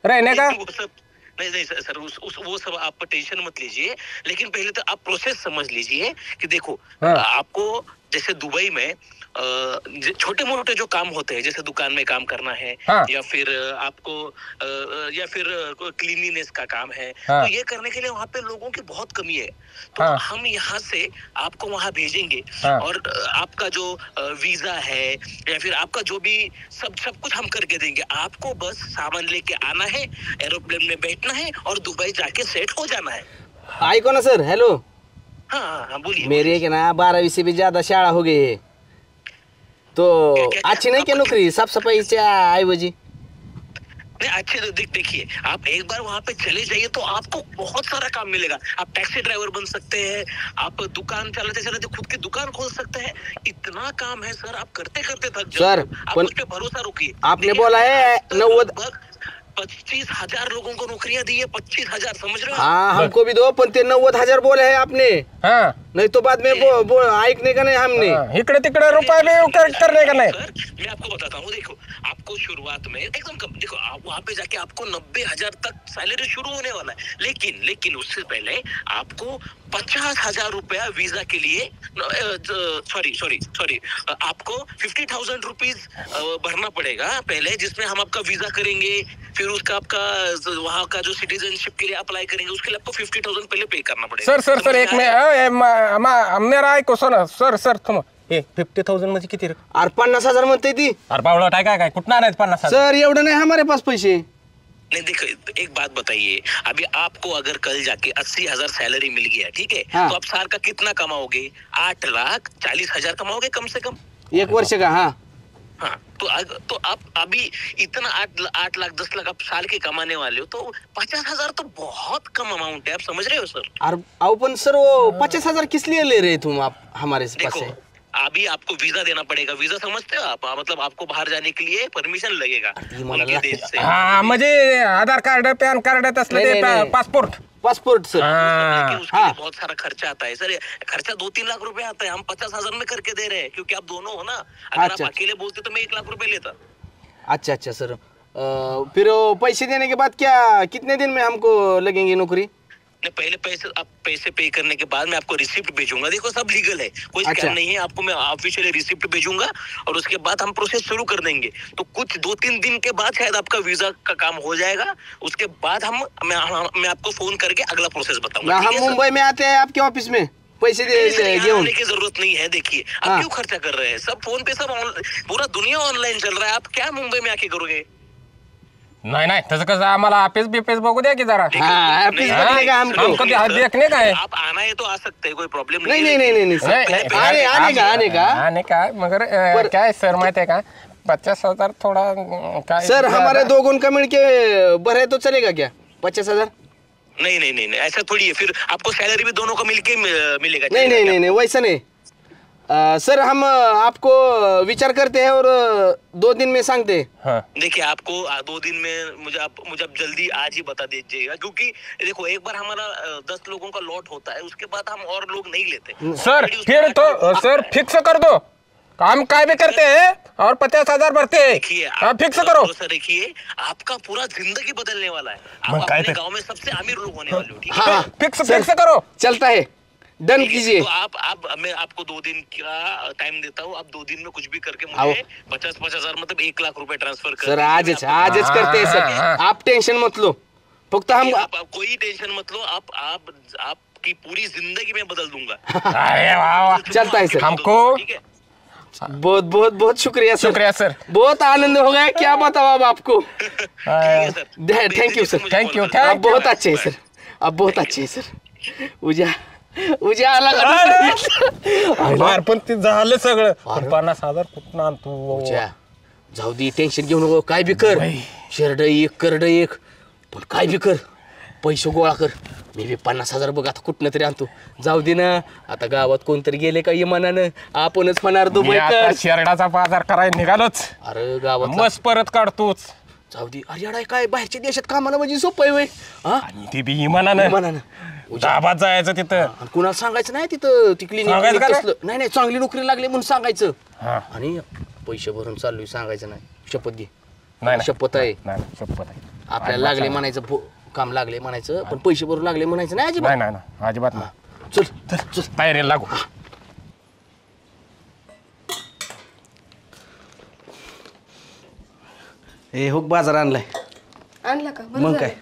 रहने का? नहीं सर वो सब आप टेंशन मत लीजिए, लेकिन पहले तो आप प्रोसेस समझ लीजिए कि देखो आपको जैसे दुबई में छोटे मोटे जो काम होते हैं, जैसे दुकान में काम करना है, या फिर आपको या फिर क्लीनिनेस का काम है, तो ये करने के लिए वहाँ पे लोगों की बहुत कमी है. तो हम यहाँ से आपको वहाँ भेजेंगे और आपका जो वीजा है या फिर आपका जो भी सब कुछ हम करके देंगे. आपको बस सामान लेके आना है, एरोप्लेन में बैठना है और दुबई जाके सेट हो जाना है. ऐको ना सर. हेलो. हाँ बोलिए. मेरी के ना 12वीं से भी ज्यादा शाळा हो गई है, तो अच्छी नहीं क्या नौकरी साफ सफाई से ऐवजी? नहीं अच्छे तो देखिए, आप एक बार वहाँ पे चले जाइए तो आपको बहुत सारा काम मिलेगा. आप टैक्सी ड्राइवर बन सकते हैं, आप दुकान चलाते खुद की दुकान खोल सकते हैं. इतना काम है सर, आप करते थक जाओ. सर आप उस पे भरोसा रखिए. आपने बोला है 90 25,000 लोगों को नौकरियां दी है. 25,000 समझ रहे हो? हाँ हमको भी दो, पण ते 90,000 बोले है आपने. हाँ नहीं तो बाद में ऐकने का नहीं हमने. इकडे तिकडे रुपये भी करने का नहीं. मैं आपको बताता हूँ. देखो आपको शुरुआत में एकदम कम, देखो आप वहाँ पे जाके आपको 90,000 तक सैलरी शुरू होने वाला है, लेकिन उससे पहले आपको 50,000 रुपया वीजा के लिए, सॉरी आपको 50,000 रुपीज भरना पड़ेगा पहले, जिसमें हम आपका वीजा करेंगे, फिर उसका आपका वहाँ का जो सिटीजनशिप के लिए अप्लाई करेंगे, उसके लिए आपको 50,000 पहले पे करना पड़ेगा. सर एक मेरा ऐको सर तुम 50,000 म्हणजे किती? अरे 50,000 म्हणते ती. अरे बावळा काय कुठं आणायचं 50,000? सर एवढं नहीं हमारे पास पैसे. नहीं देखो एक बात बताइए, अभी आपको अगर कल जाके 80,000 सैलरी मिल गया, ठीक है, तो आप साल का कितना कमाओगे? 8,40,000 कमाओगे कम से कम एक वर्ष का. हाँ तो आप अभी इतना 8 लाख 10 लाख आप साल के कमाने वाले हो, तो 50,000 तो बहुत कम अमाउंट है. आप समझ रहे हो सर? अरे पण सर वो 50,000 किस लिए ले रहे तुम आप हमारे पास से? अभी आपको वीजा देना पड़ेगा। वीजा समझते हो आप? मतलब आपको बाहर जाने के लिए परमिशन लगेगा उनके देश से। हा म्हणजे आधार कार्ड पॅन कार्ड तसलं ते पासपोर्ट सर। उसके लिए बहुत सारा खर्चा आता है सर। खर्चा 2-3 लाख रुपए आता है। हम 50,000 में करके दे रहे हैं क्योंकि आप दोनों हो ना। अगर आप अकेले बोलते तो मैं 1 लाख रुपए लेता। अच्छा सर, फिर पैसे देने के बाद क्या कितने दिन में हमको लगेंगे नौकरी? पहले पैसे पे करने के बाद मैं आपको रिसिप्ट भेजूंगा। देखो सब लीगल है, कोई स्कैम नहीं है। आपको मैं ऑफिशियली रिसिप्ट भेजूंगा और उसके बाद हम प्रोसेस शुरू कर देंगे। तो कुछ 2-3 दिन के बाद शायद आपका वीजा का काम हो जाएगा। उसके बाद मैं आपको फोन करके अगला प्रोसेस बताऊंगा। हम मुंबई में आते हैं आपके ऑफिस में पैसे देने की जरूरत नहीं है। देखिए आप क्यों खर्चा कर रहे हैं? सब फोन पे, सब पूरा दुनिया ऑनलाइन चल रहा है। आप क्या मुंबई में आके करोगे? नहीं तसं कसं आम्हाला ऑफिस बिफिस बघू द्या की जरा। हमको देखने का है। आप आना है तो आ सकते हैं, कोई प्रॉब्लम नहीं। आने का मगर क्या है सर माहिती है का, 50,000 थोड़ा काय सर हमारे 2 गुण का मिल के भरे तो चलेगा क्या 50,000? नहीं ऐसा थोड़ी है। फिर आपको सैलरी भी दोनों का मिलके मिलेगा। नहीं वैसा नहीं सर, हम आपको विचार करते हैं और 2 दिन में सांगते हैं। देखिए आपको 2 दिन में मुझे आप जल्दी आज ही बता दीजिएगा, क्योंकि देखो एक बार हमारा 10 लोगों का लॉट होता है, उसके बाद हम और लोग नहीं लेते सर। फिर तो सर फिक्स कर दो, काम काय भी करते हैं और 50,000 भरते हैं। फिक्स करो सर। देखिए आपका पूरा जिंदगी बदलने वाला है। आप अपने गांव में सबसे अमीर लोग होने वाले हो। ठीक है, फिक्स करो, चलता है, डन कीजिए। तो मैं आपको 2 दिन का टाइम देता हूँ। आप 2 दिन में कुछ भी करके मुझे 50,000 मतलब 1 लाख रुपए ट्रांसफर कर। सर आजच करते हैं सर, आप टेंशन मत लो। फक्त हम कोई टेंशन मत लो। आपकी पूरी जिंदगी में बदल दूंगा। अरे वाह, चलता है सर। हमको बहुत शुक्रिया सर। बहुत आनंद हो गया, क्या बताओ अब आपको। Thank you sir. Thank you. आप बहुत अच्छे हैं सर, आप बहुत अच्छे हैं सर। उद्या आला पण ते झालं सगळं। 50,000 कुठं आणतो? जाऊ दे, टेन्शन घेऊ नको, काय बी कर। शेरड एक करड एक, पण काय बी कर, पैसे गोळा कर। मी बी 50,000 बघ आता कुठनं तरी आणतो। जाऊ दे ना, आता गावात कोणतरी गेले का इमानानं, आपणच होणार दुबई। शेरडाचा बाजार करायला निघालोच। अरे गावात मस्त परत काढतोच। जाऊ दे, अरे काय बाहेरच्या देशात कामाला म्हणजे सोपं आहे आणि ते बी इमानानं गावात जायचं तिथं, कुणाला सांगायचं नाही तिथं तिकली नाही चांगली नोकरी लागली म्हणून सांगायचं। आणि पैसे भरून चाललोय सांगायचं नाही। शपथ घे, शपथ आहे आपल्याला लागले म्हणायचं, काम लागले म्हणायचं, पण पैसे भरून लागले म्हणायचं नाही अजिबात। नाही अजिबात नाही। चल तयारीला लागू। हे हो बाजार आणलाय का? मग काय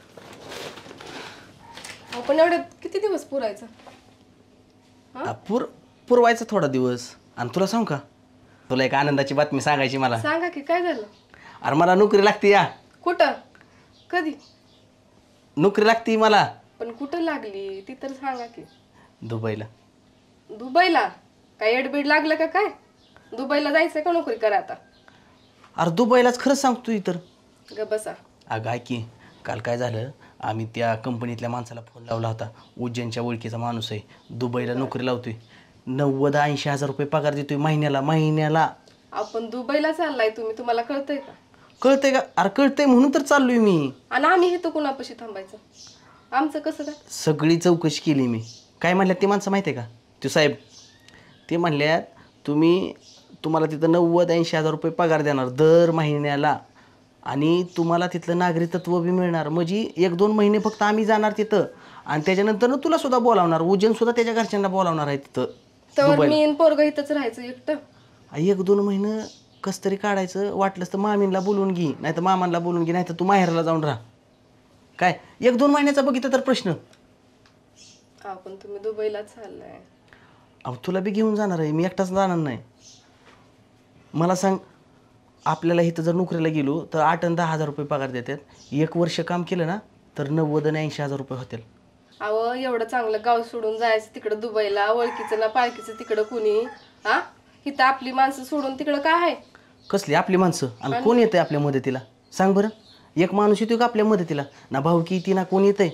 आपण एवढे किती दिवस पुरायचं? पुरवायचं थोडा दिवस। आणि तुला सांगू का, तुला एक आनंदाची बातमी सांगायची मला। सांगा की, काय झालं? अरे मला नोकरी लागते या। कुठं? कधी? नोकरी लागते मला। पण कुठं लागली ती तर सांगा की। दुबईला। दुबईला? काय एडबीड लागलं का काय? दुबईला जायचंय का नोकरी करा आता? अरे दुबईलाच खरंच सांगतोय तर। ग बसा। अगं ऐक की, काल काय झालं, आम्ही त्या कंपनीतल्या माणसाला फोन लावला होता। उज्जैनच्या ओळखीचा माणूस आहे, दुबईला नोकरी लावतोय। 90-80 हजार रुपये पगार देतोय महिन्याला। आपण दुबईला चाललाय तुम्ही, तुम्हाला कळतंय का? कळतंय का? अरे कळतंय म्हणून तर चाललोय मी। आणि आम्ही हे तर कुणापाशी थांबायचं? आमचं कसं काय? सगळी चौकशी केली मी। काय म्हणल्यात ते माणसं माहिती आहे का? ते साहेब ते म्हणल्यात तुम्हाला तिथं 90-80 हजार रुपये पगार देणार दर महिन्याला, आणि तुम्हाला तिथलं नागरिकत्व बी मिळणार। म्हणजे 1-2 महिने फक्त आम्ही जाणार तिथं, आणि त्याच्यानंतर तुला सुद्धा बोलावणार, उज्जैन सुद्धा त्याच्या घरच्यांना बोलावणार आहे तिथं। तर मी पोरग इथंच राहायचं एकटं? 1-2 महिने कस तरी काढायचं, वाटलंच तर मामींना बोलवून घे, नाही तर मामांना बोलवून घे, नाही तर तू माहेरला जाऊन राहा। काय 1-2 महिन्याचा बघितलं तर प्रश्न। आपण तुम्ही दुबईला चाललाय, अहो तुला बी घेऊन जाणार आहे मी, एकटाच जाणार नाही। मला सांग, आपल्याला इथं जर नोकरीला गेलो तर 8-10 हजार रुपये पगार देतात। 1 वर्ष काम केलं ना तर 90-80 हजार रुपये होतील। अहो एवढं चांगलं गाव सोडून जायचं तिकडं दुबईला, ओळखीचं ना पाळखीचं तिकडं कुणी? इथं आपली माणसं सोडून तिकडं काय आहे? कसली आपली माणसं? आणि कोण येतंय आपल्या मदतीला सांग बरं? एक माणूस येतो का आपल्या मदतीला? ना भाऊकी ती ना कोण येतंय?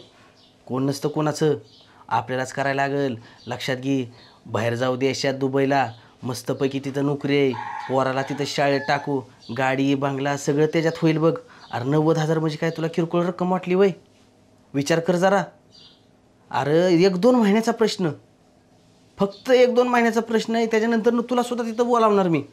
कोण नसतं कोणाचं, आपल्यालाच करायला लागेल। लक्षात घे, बाहेर जाऊ देशात दुबईला मस्तपैकी तिथं नोकरी आहे, पोराला तिथं शाळेत टाकू, गाडी बंगला सगळं त्याच्यात होईल बघ. अरे 90,000 म्हणजे काय तुला किरकोळ रक्कम वाटली वय? विचार कर जरा. अरे 1-2 महिन्याचा प्रश्न, फक्त 1-2 महिन्याचा प्रश्न आहे. त्याच्यानंतर तुला सुद्धा तिथं बोलावणार मी.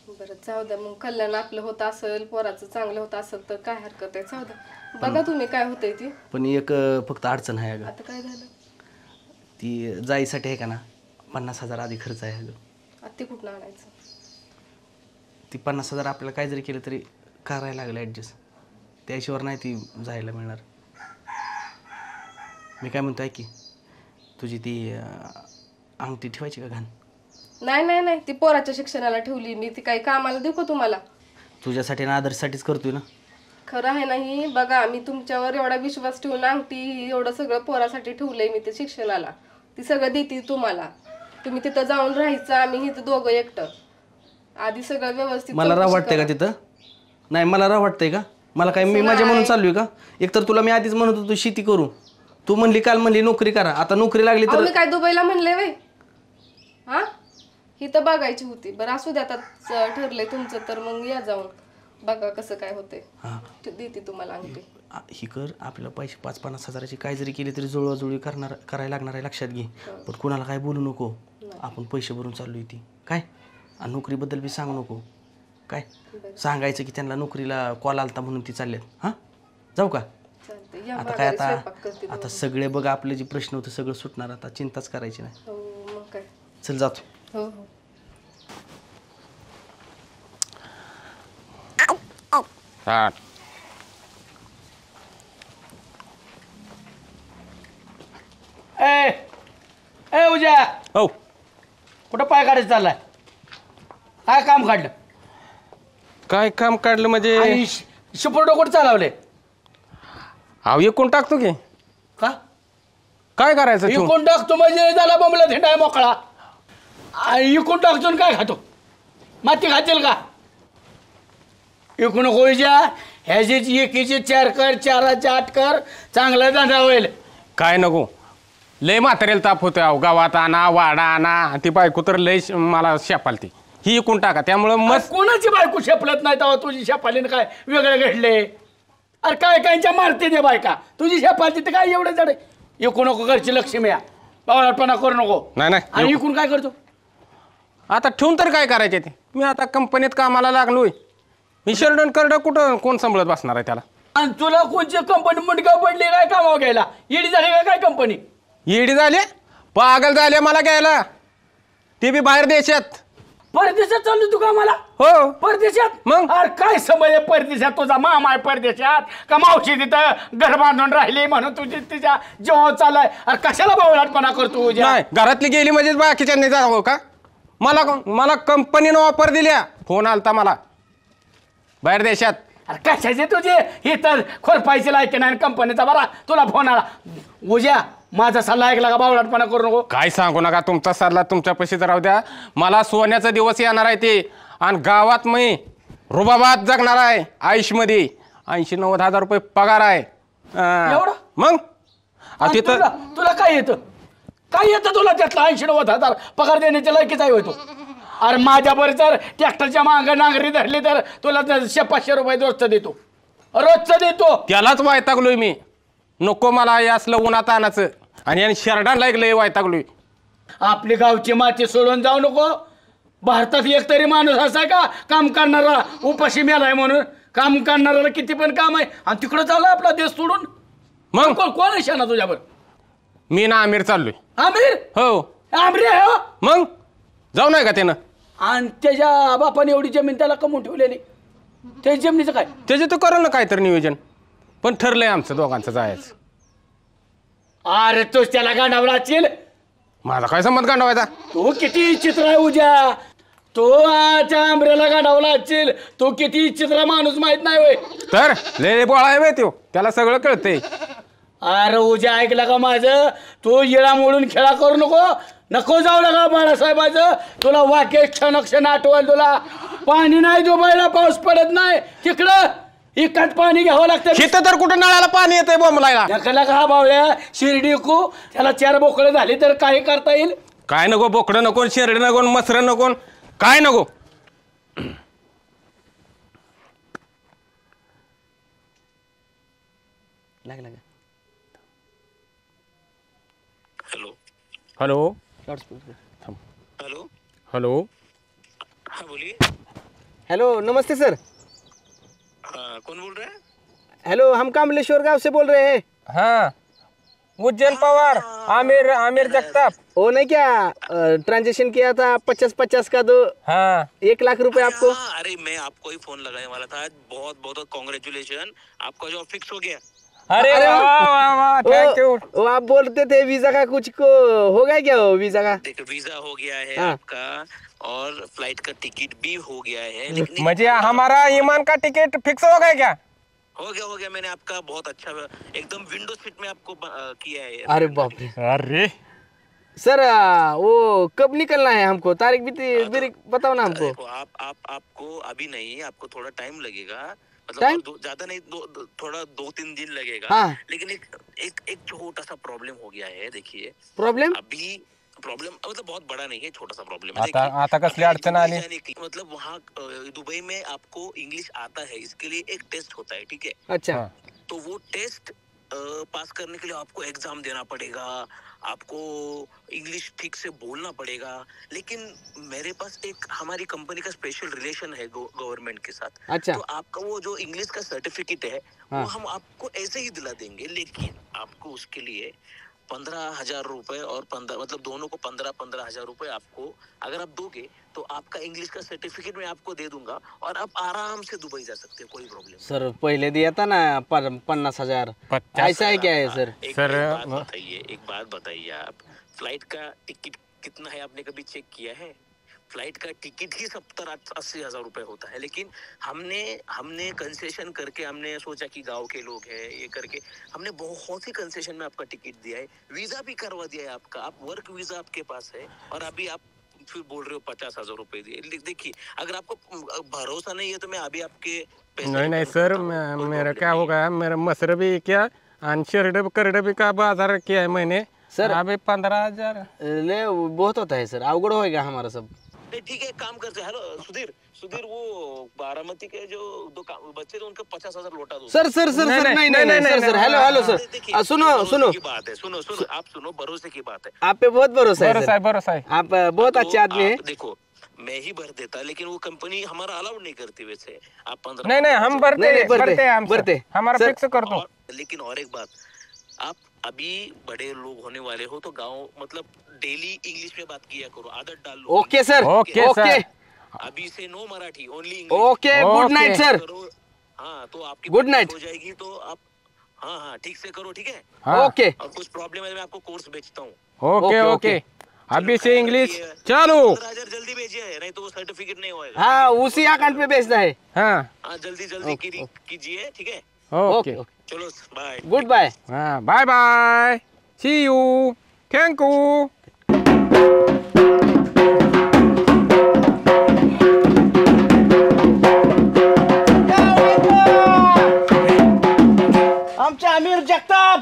बरं जाऊ द्या मग. कल्याण आपलं होत असेल, पोराचं चांगलं होत असेल तर काय हरकत आहे. जाऊ द्या, बघा तुम्ही काय होतंय ती. पण एक फक्त अडचण आहे अगं. आता काय झालं? ती जायसाठी आहे का ना 50,000 आधी खर्च आहे अगं. आता ते कुठं आणायचं? ती 50,000 आपल्याला काय जरी केलं तरी करायला लागलं ॲडजस्ट. त्याशिवाय नाही ती जायला मिळणार. मी काय म्हणतोय की तुझी ती अंगठी ठेवायची का घाण? नाही नाही नाही, ती पोराच्या शिक्षणाला ठेवली मी. ती काही कामाला देऊ का तुम्हाला? तुझ्यासाठी ना आदर्शसाठीच करतोय ना. खरं आहे नाही. बघा मी तुमच्यावर एवढा विश्वास ठेवून अंगठी एवढं सगळं पोरासाठी ठेवलंय मी ते शिक्षणाला. ती सगळं देते तुम्हाला. तुम्ही तिथं जाऊन राहायचं, आम्ही इथं दोघं एकटं. आधी सगळं व्यवस्थित. मला राव वाटतंय का तिथं? नाही मला राव वाटतंय का? मला काय मी माझ्या म्हणून चाललोय का? एकतर तुला मी आधीच म्हणत होतो शेती करू, तू म्हणली काल म्हणली नोकरी करा. आता नोकरी लागली तर मी काय दुबईला म्हणले वय? हा, ही तर बघायची होती. बरं असू द्या, आता ठरलंय तुमचं तर मग या जाऊन बघा कसं काय होतंय. देते तुम्हाला अंगठी. ही कर. आपल्याला पैसे 5-50 हजाराची काय जरी केली तरी जुळवाजुळी करायला लागणार आहे, लक्षात घे. पण कुणाला काय बोलू नको. आपण पैसे भरून चाललोय ती काय. आणि नोकरीबद्दल बी सांगू नको काय. सांगायचं की त्यांना नोकरीला कॉल आलता म्हणून ती चालल्यात. हां जाऊ का? आता काय आता सगळे बघ आपले जे प्रश्न होते सगळं सुटणार. आता चिंताच करायची नाही. चल जातो. हो ए उद्या हो कुठं पाय काढायचं चाललाय? काय काम काढलं? काय काम काढलं म्हणजे? शिपडो कुठं चालवले? अहो एकूण टाकतो की. का काय करायचं? इकून टाकतो म्हणजे झाला बोंबला थेंडा मोकळा. इकून टाकतो काय खातो? माती खातील का? इकून कोयच्या ह्याची एकीचे 4 कर, 4चे 8 कर. चांगला धंदा होईल. काय नको, लय म्हातारेला ताप होतो. अहो गावात आणा, वाडा आणा. ती बायको तर लय मला शेपाल ती. ही इकून टाका. त्यामुळं मग कोणाची बायको शेपलत नाही तेव्हा तुझी शेपालीनं काय वेगळं घडले? अरे काय कायच्या मारते ते बायका. तुझी शेपालची तर काय एवढं जड. इकू नको घरची लक्ष्मी या. बावळटपणा करू नको. नाही आणि इकून काय करतो? आता ठेवून तर काय करायचे ते? मी आता कंपनीत कामाला लागलोय. मी शेल्डन करडं कुठं कोण सांभाळत बसणार आहे त्याला? आणि तुला कोणची कंपनी मुंडका पडली काय कामावर घ्यायला? ईडी झाली का काय कंपनी? ईडी झाले, पागल झाले मला घ्यायला. ते बी बाहेर देशात. परदेशात चालू तू कामाला? हो परदेशात. मग अरे काय समज परदेशात? तुझा मामा आहे परदेशात का मावशी तिथं घर बांधून राहिली म्हणून तुझी तिच्या जेव्हा चालय? अरे कशाला बावळटपणा करतो? नाही घरातली गेली म्हणजे बाकीच्यांनी जावं का? मला कंपनीनं ऑफर दिल्या. फोन आलता मला बाहेर देशात. अरे कशाचे तुझे हे तर खोरपायचे लायक नाही कंपनीचा. बरा तुला फोन आला. उद्या माझा सल्ला ऐकला का? बावळटपणा करू नको. काय सांगू नका. तुमचा सल्ला तुमच्या पैसे राहू द्या. मला सोन्याचा दिवस येणार आहे ते. आणि गावात मी रुबाबात जगणार आहे. आयुषमध्ये 80-90 हजार रुपये पगार आहे. एवढं? मग तिथं तुला काय येतं? काय येतं तुला त्यातलं? 80-90 हजार पगार देण्याच्या लायकीच आहे होतो. अरे माझ्यावर जर ट्रॅक्टरच्या मागं नांगरी धरली तर तुला 500 रुपये रोजचं देतो. रोजचं देतो. त्यालाच वैतागलोय मी. नको मला हे असलं उन्हात आणायचं. आणि शर्टाला लय वैतागलोय. आपली गावची माती सोडून जाऊ नको. भारतात एक तरी माणूस असाय का काम करणारा उपाशी मेलाय म्हणून? काम करणाऱ्याला किती पण काम आहे. आणि तिकडं चालू आपला देश सोडून. मग कोण आहे शाना तुझ्यावर? मी ना आमिर चाललोय. आमिर? हो आमिर आहे हो. मग जाऊ नाही का त्यानं? आणि त्याच्या बापाने एवढी जमीन त्याला कमवून ठेवलेली. त्या जमिनीचं काय? त्याचे तर करेल ना काय तर नियोजन. पण ठरलंय आमचं दोघांचं जायचं. अरे तोच त्याला गांडावला असेल. माझा काय संबंध गांडवायचा? तो किती चित्र आहे उद्या. तो त्या आंबऱ्याला गांडावला असेल. तो किती चित्रा माणूस माहित नाही होय. तर लय बोळा आहे तो. त्याला सगळं कळतंय. अरे उद्या ऐकलं का माझं? तो येळा मोडून खेळा करू नको जाऊ नका बाळासाहेबाचं. तुला वाक्य क्षण आठवल. तुला पाणी नाही दुबईला, पाऊस पडत नाही. तिकडं इकत पाणी घ्यावं लागतं. तिथं तर कुठं नळाला पाणी येतंय बोंबलायला. नकला का बावळ्या शिर्डी को त्याला 4 बोकळे झाली तर काही करता येईल. काय नको, बोकडं नको, शेरडं नको, मसरं नको, काय नको. लागला का? Hello hello hello hello. हाँ बोलिए. हेलो, नमस्ते सर. हाँ कौन बोल रहा है? हेलो, हम कमलेश्वर गांव से बोल रहे हैं. हाँ उज्जैन पवार, आमिर जगताप. वो नहीं क्या ट्रांजेक्शन किया था 50-50 का, दो हाँ 1 लाख रुपए आपको. हाँ, अरे मैं आपको ही फोन लगाने वाला था. बहुत बहुत कॉन्ग्रेचुलेशन, आपका जॉब फिक्स हो गया. अरे वाह, थैंक यू. वो आप बोलते थे वीजा का कुछ को हो गया क्या? वो वीजा का देखो वीजा हो गया है हाँ. आपका, और फ्लाइट का टिकट भी हो गया है. लेकिन मुझे हमारा ईमान का टिकट फिक्स हो गया क्या? हो गया. मैंने आपका बहुत अच्छा एकदम विंडो सीट में आपको किया है. अरे बाप रे. अरे सर वो कब निकलना है हमको? तारीख भी बताओ ना हमको. देखो आपको अभी नहीं, आपको थोड़ा टाइम लगेगा. टाइम? मतलब ज्यादा नहीं, थोड़ा 2-3 दिन लगेगा. हाँ. लेकिन एक छोटा सा प्रॉब्लम हो गया है. देखिए प्रॉब्लम अभी प्रॉब्लम मतलब बहुत बड़ा नहीं है, छोटा सा प्रॉब्लम है. आता कसली अडचण आली? मतलब वहाँ दुबई में आपको इंग्लिश आता है, इसके लिए एक टेस्ट होता है. ठीक है. अच्छा. तो वो टेस्ट पास करने के लिए आपको एग्जाम देना पड़ेगा, आपको इंग्लिश ठीक से बोलना पड़ेगा. लेकिन मेरे पास एक हमारी कंपनी का स्पेशल रिलेशन है गवर्नमेंट के साथ. अच्छा. तो आपका वो जो इंग्लिश का सर्टिफिकेट है वो हम आपको ऐसे ही दिला देंगे. लेकिन आपको उसके लिए 15,000 रुपए और 15 मतलब दोनों को 15,000 रुपए आपको अगर आप दोगे तो आपका इंग्लिश का सर्टिफिकेट मैं आपको दे दूंगा और आप आराम से दुबई जा सकते हो, कोई प्रॉब्लम. सर पहले दिया था ना 50,000. ऐसा है क्या है सर? एक बात बताइए, आप फ्लाइट का टिकट कितना है आपने कभी चेक किया है? फ्लाइट का टिकट ही 70-80 हजार रुपए होता है. लेकिन हमने कंसेशन करके, हमने सोचा कि गांव के लोग हैं ये करके, हमने बहुत ही कंसेशन में आपका टिकट दिया है. वीजा भी करवा दिया है आपका, आप वर्क वीजा आपके पास है, और अभी आप फिर बोल रहे हो 50,000 रुपए दिए. देखिए अगर आपको भरोसा नहीं है तो मैं अभी आपके नहीं सर, मेरा क्या हो गया, मेरा मसर भी क्या और शेरड करड भी का बाजार किया है मैंने सर. अभी 15,000 ले बहुत होता है सर, अवगढ़ होएगा हमारा सब. ठीक है, काम करते हैं. हेलो सुधीर वो बारामती के जो 2 बच्चे थे उनका 50,000 लौटा दो. सर नहीं सर. हेलो सर, सुनो की बात है, सुनो आप सुनो, भरोसे की बात है. आप पे बहुत भरोसा है. आप बहुत अच्छे आदमी है. देखो मैं ही भर देता, लेकिन वो कंपनी हमारा अलाउड नहीं करती. वैसे आप 15 नहीं हम भरते हमारा फिक्स कर दो. लेकिन और एक बात, आप अभी बड़े लोग होने वाले हो तो गाँव मतलब डेली इंग्लिश में बात किया करो, आदत डाल लो. Okay sir. अभी से no Marathi, only English. Okay, good night sir. हाँ तो आपकी गुड नाइट हो जाएगी तो आप हाँ ठीक से करो. ठीक है. ओके. और कुछ प्रॉब्लम है मैं आपको कोर्स बेचता हूँ. ओके. अभी से इंग्लिश चालू. 15,000 जल्दी भेजिए, नहीं तो वो सर्टिफिकेट नहीं होएगा. हाँ उसी अकाउंट पे भेजना है. हाँ जल्दी कीजिए. ठीक है. ओके. चलो बाय. Good bye. हाँ bye. See you. Thank you. आमचे आमिर जगताप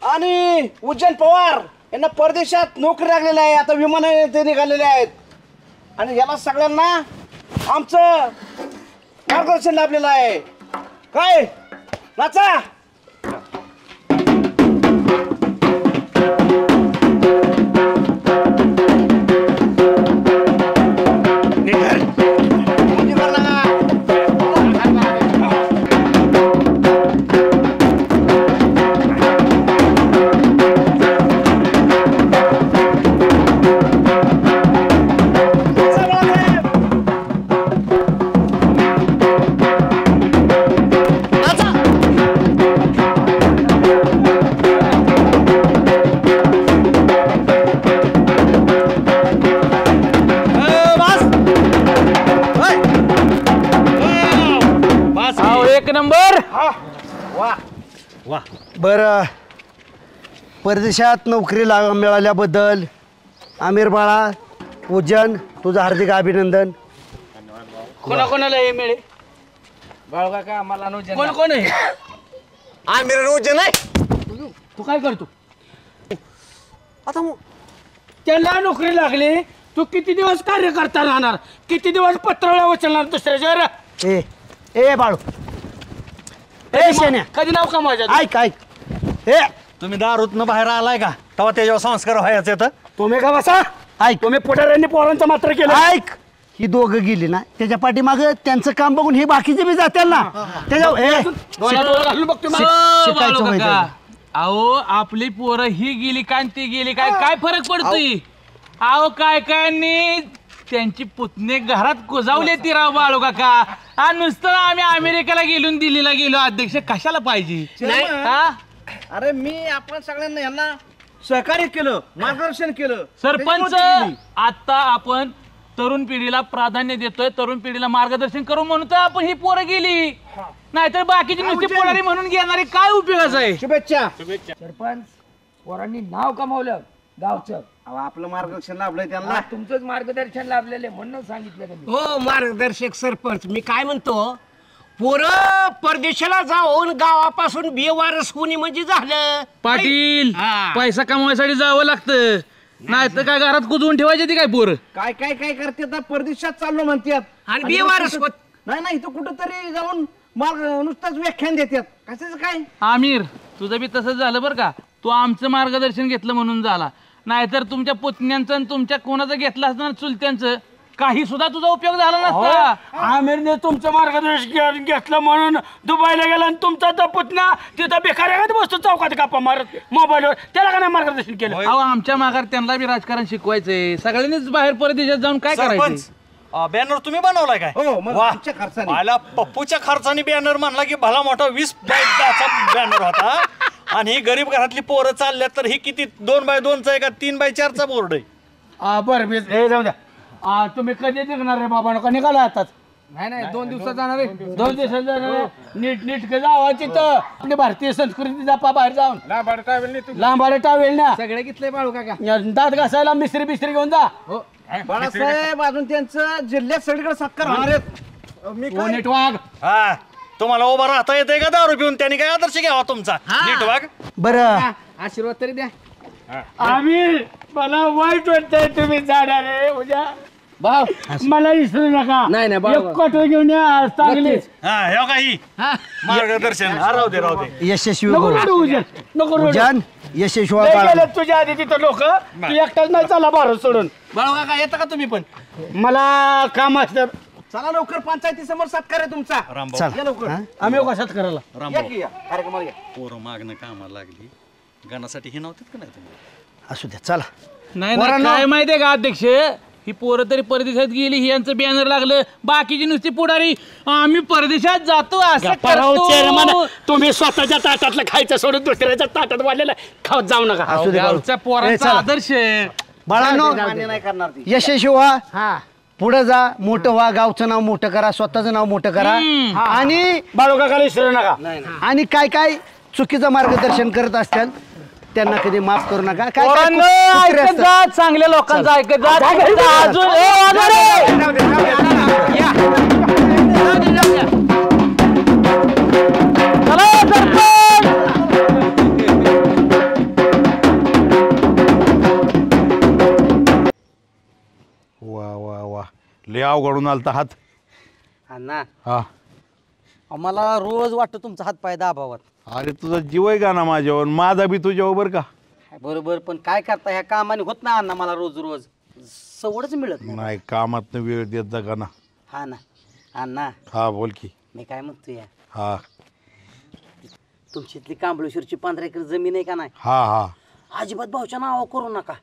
आणि उज्जैन पवार यांना परदेशात नोकरी लागलेली आहे. आता विमानाने ते निघालेले आहेत आणि याला सगळ्यांना आमचं मार्गदर्शन लाभलेलं आहे. काय नाचा. बरं, परदेशात नोकरी मिळाल्याबद्दल आमिर बाळा, उज्जैन, तुझं हार्दिक अभिनंदन. कोणाकोणाला हे मिळे? बाळगा का आम्हाला कोण आहे? आमिर उज्जैन आहे. तू काय करतो? आता त्यांना नोकरी लागली, तू किती दिवस कार्यकर्ता राहणार, किती दिवस पत्रावळ्या उचलणार दुसऱ्याच्या? ए ए बाळू, ए शेण्या, कधी नाव कमावायचं? ऐक ऐक, ए तुम्ही दारूतनं बाहेर आलाय का तेव्हा त्याच्यावर संस्कार व्हायचे तर तुम्ही का बसा? ऐक, तुम्ही पुढाऱ्यांनी पोरांचं मात्र केलं. ऐक, ही दोघं गेली ना त्याच्या पाठीमाग त्यांचं काम बघून हे बाकीचे बी जातील ना त्याच्या अहो आपली पोरं ही गेली काय ती गेली काय काय फरक पडतोय? अहो काय काय त्यांची पुतणे घरात कुजावले ती राव बाळू काका. आणि नुसतं आम्ही अमेरिकेला गेलो दिल्लीला गेलो अध्यक्ष कशाला पाहिजे? अरे मी आपण सगळ्यांना यांना सहकार्य केलं, मार्गदर्शन केलं. सरपंच आता आपण तरुण पिढीला प्राधान्य देतोय, तरुण पिढीला मार्गदर्शन करू म्हणून तर आपण ही पोरं गेली, नाहीतर बाकीची नुसती पोरारी म्हणून घेणारे काय उपयोगाचं आहे? शुभेच्छा. सरपंच, पोरांनी नाव कमावलं गावचं. आपलं मार्गदर्शन लाभलंय त्यांना. तुमचंच मार्गदर्शन लाभलेलं म्हणून सांगितलं. हो मार्गदर्शक सरपंच, मी काय म्हणतो, पोरं परदेशाला जाऊन गावापासून बेवारस होणी म्हणजे झालं. पाटील पैसा कमवायसाठी जावं लागतं, नाही तर काय घरात कुजवून ठेवायचे ती काय पोरं? काय काय काय करते, परदेशात चाललो म्हणतात आणि बेवारस होत नाही. नाही तर कुठंतरी जाऊन मार्ग नुसतंच व्याख्यान देतात. कशाचं काय? आमिर तुझं बी तसंच झालं बरं का, तू आमचं मार्गदर्शन घेतलं म्हणून झाला, नाहीतर तुमच्या पुतण्यांचं आणि तुमच्या कोणाचं घेतलं असतं चुलत्यांचं काही सुद्धा तुझा उपयोग झाला नसता. आमिरने तुमचं मार्गदर्शन घेतलं म्हणून दुबईला गेला आणि तुमचा तर पुतण्या तिथं बेकार बसतो चौकात गप्पा मारत मोबाईलवर, त्याला का नाही मार्गदर्शन केलं? अहो आमच्या माघार त्यांना बी राजकारण शिकवायचंय, सगळ्यांनीच बाहेर परदेशात जाऊन काय करायचं? बॅनर तुम्ही बनवलाय काय? मला पप्पूच्या खर्चाने बॅनर म्हणला की भला मोठा 20 बाय 10चा बॅनर होता. आणि ही गरीब घरातली पोरं चालल्यात तर ही किती 2 बाय 2चा आहे का 3 बाय 4चा बोर्ड आहे? बरं हे जाऊ द्या. तुम्ही कधी निघणार रे बाबा? का निघाला आताच? नाही 2 दिवसात जाणार आहे. 2 दिवसात जाणार आहे. नीट जावा तिथं आपली भारतीय संस्कृती जपा, बाहेर जाऊन लांबाडे टावेल ना सगळे घेतले बाळू काका. दात घासायला मिस्त्री बिस्त्री घेऊन जा. बाळासाहेब अजून त्यांचं जिल्ह्यात सगळीकडे सत्कार होणार आहेत. नीट वाघ. हा तुम्हाला उभा राहता येते का दारू पिऊन? त्यांनी काय आदर्श घ्यावा तुमचा? नीट वाघ. बरं आशीर्वाद तरी द्या. आम्ही मला वाईट वाटतंय तुम्ही जाणार आहे उद्या. भाऊ मला विसरू नका. नाही कटो घेऊन या चांगली. हा काही मार्गदर्शन राहू दे. यशस्वी नको यशस्वी तुझ्या आधी तिथं लोक तू एकटाच नाही चाला भारत सोडून. बाळू काका येतं का तुम्ही पण? मला काम असतं. चला लवकर, पंचायती समोर सत्कार आहे तुमचा. लवकर आम्ही कशात करायला पोरं मागणं कामाला लागली, गाण्यासाठी हे नव्हतं का नाही तुम्ही? असू द्या चला. नाही काय माहितीये का अध्यक्ष, ही पोरं तरी परदेशात गेली, ही यांचं बॅनर लागलं, बाकीची नुसती पुढारी आम्ही परदेशात जातो असं करतो. तुम्ही स्वतःच्या ताटातलं खायचं सोडून दुसऱ्याच्या ताटात वाढलेलं खात जाऊ नका. गावच्या पोरांचा आदर्श बाळांनो यशस्वी व्हा, पुढे जा, मोठं व्हा, गावचं नाव मोठं करा, स्वतःचं नाव मोठं करा. आणि बाळू काकाला विसरू नका. आणि काय काय चुकीचं मार्गदर्शन करत असतात त्यांना कधी माफ करू नका. काय चांगल्या लोकांचं ऐकत वा लय अवघडून आलता हात. अण्णा हा आम्हाला रोज वाटतं तुमचा हात पाय दाबावात. अरे तुझा जीव आहे का ना माझ्यावर, माझा बी तुझ्यावर बरं का. बरोबर, पण काय करता ह्या कामाने होत ना अण्णा, मला रोज सवडच मिळत नाही. कामात वेळ देत जा का ना. हा ना अण्णा. हा बोल की. मी काय म्हणतो या, हा तुमची इथली कांबळेश्वरची 15 एकर जमीन आहे का नाही? हा अजिबात भाऊच्या नावावर करू नका.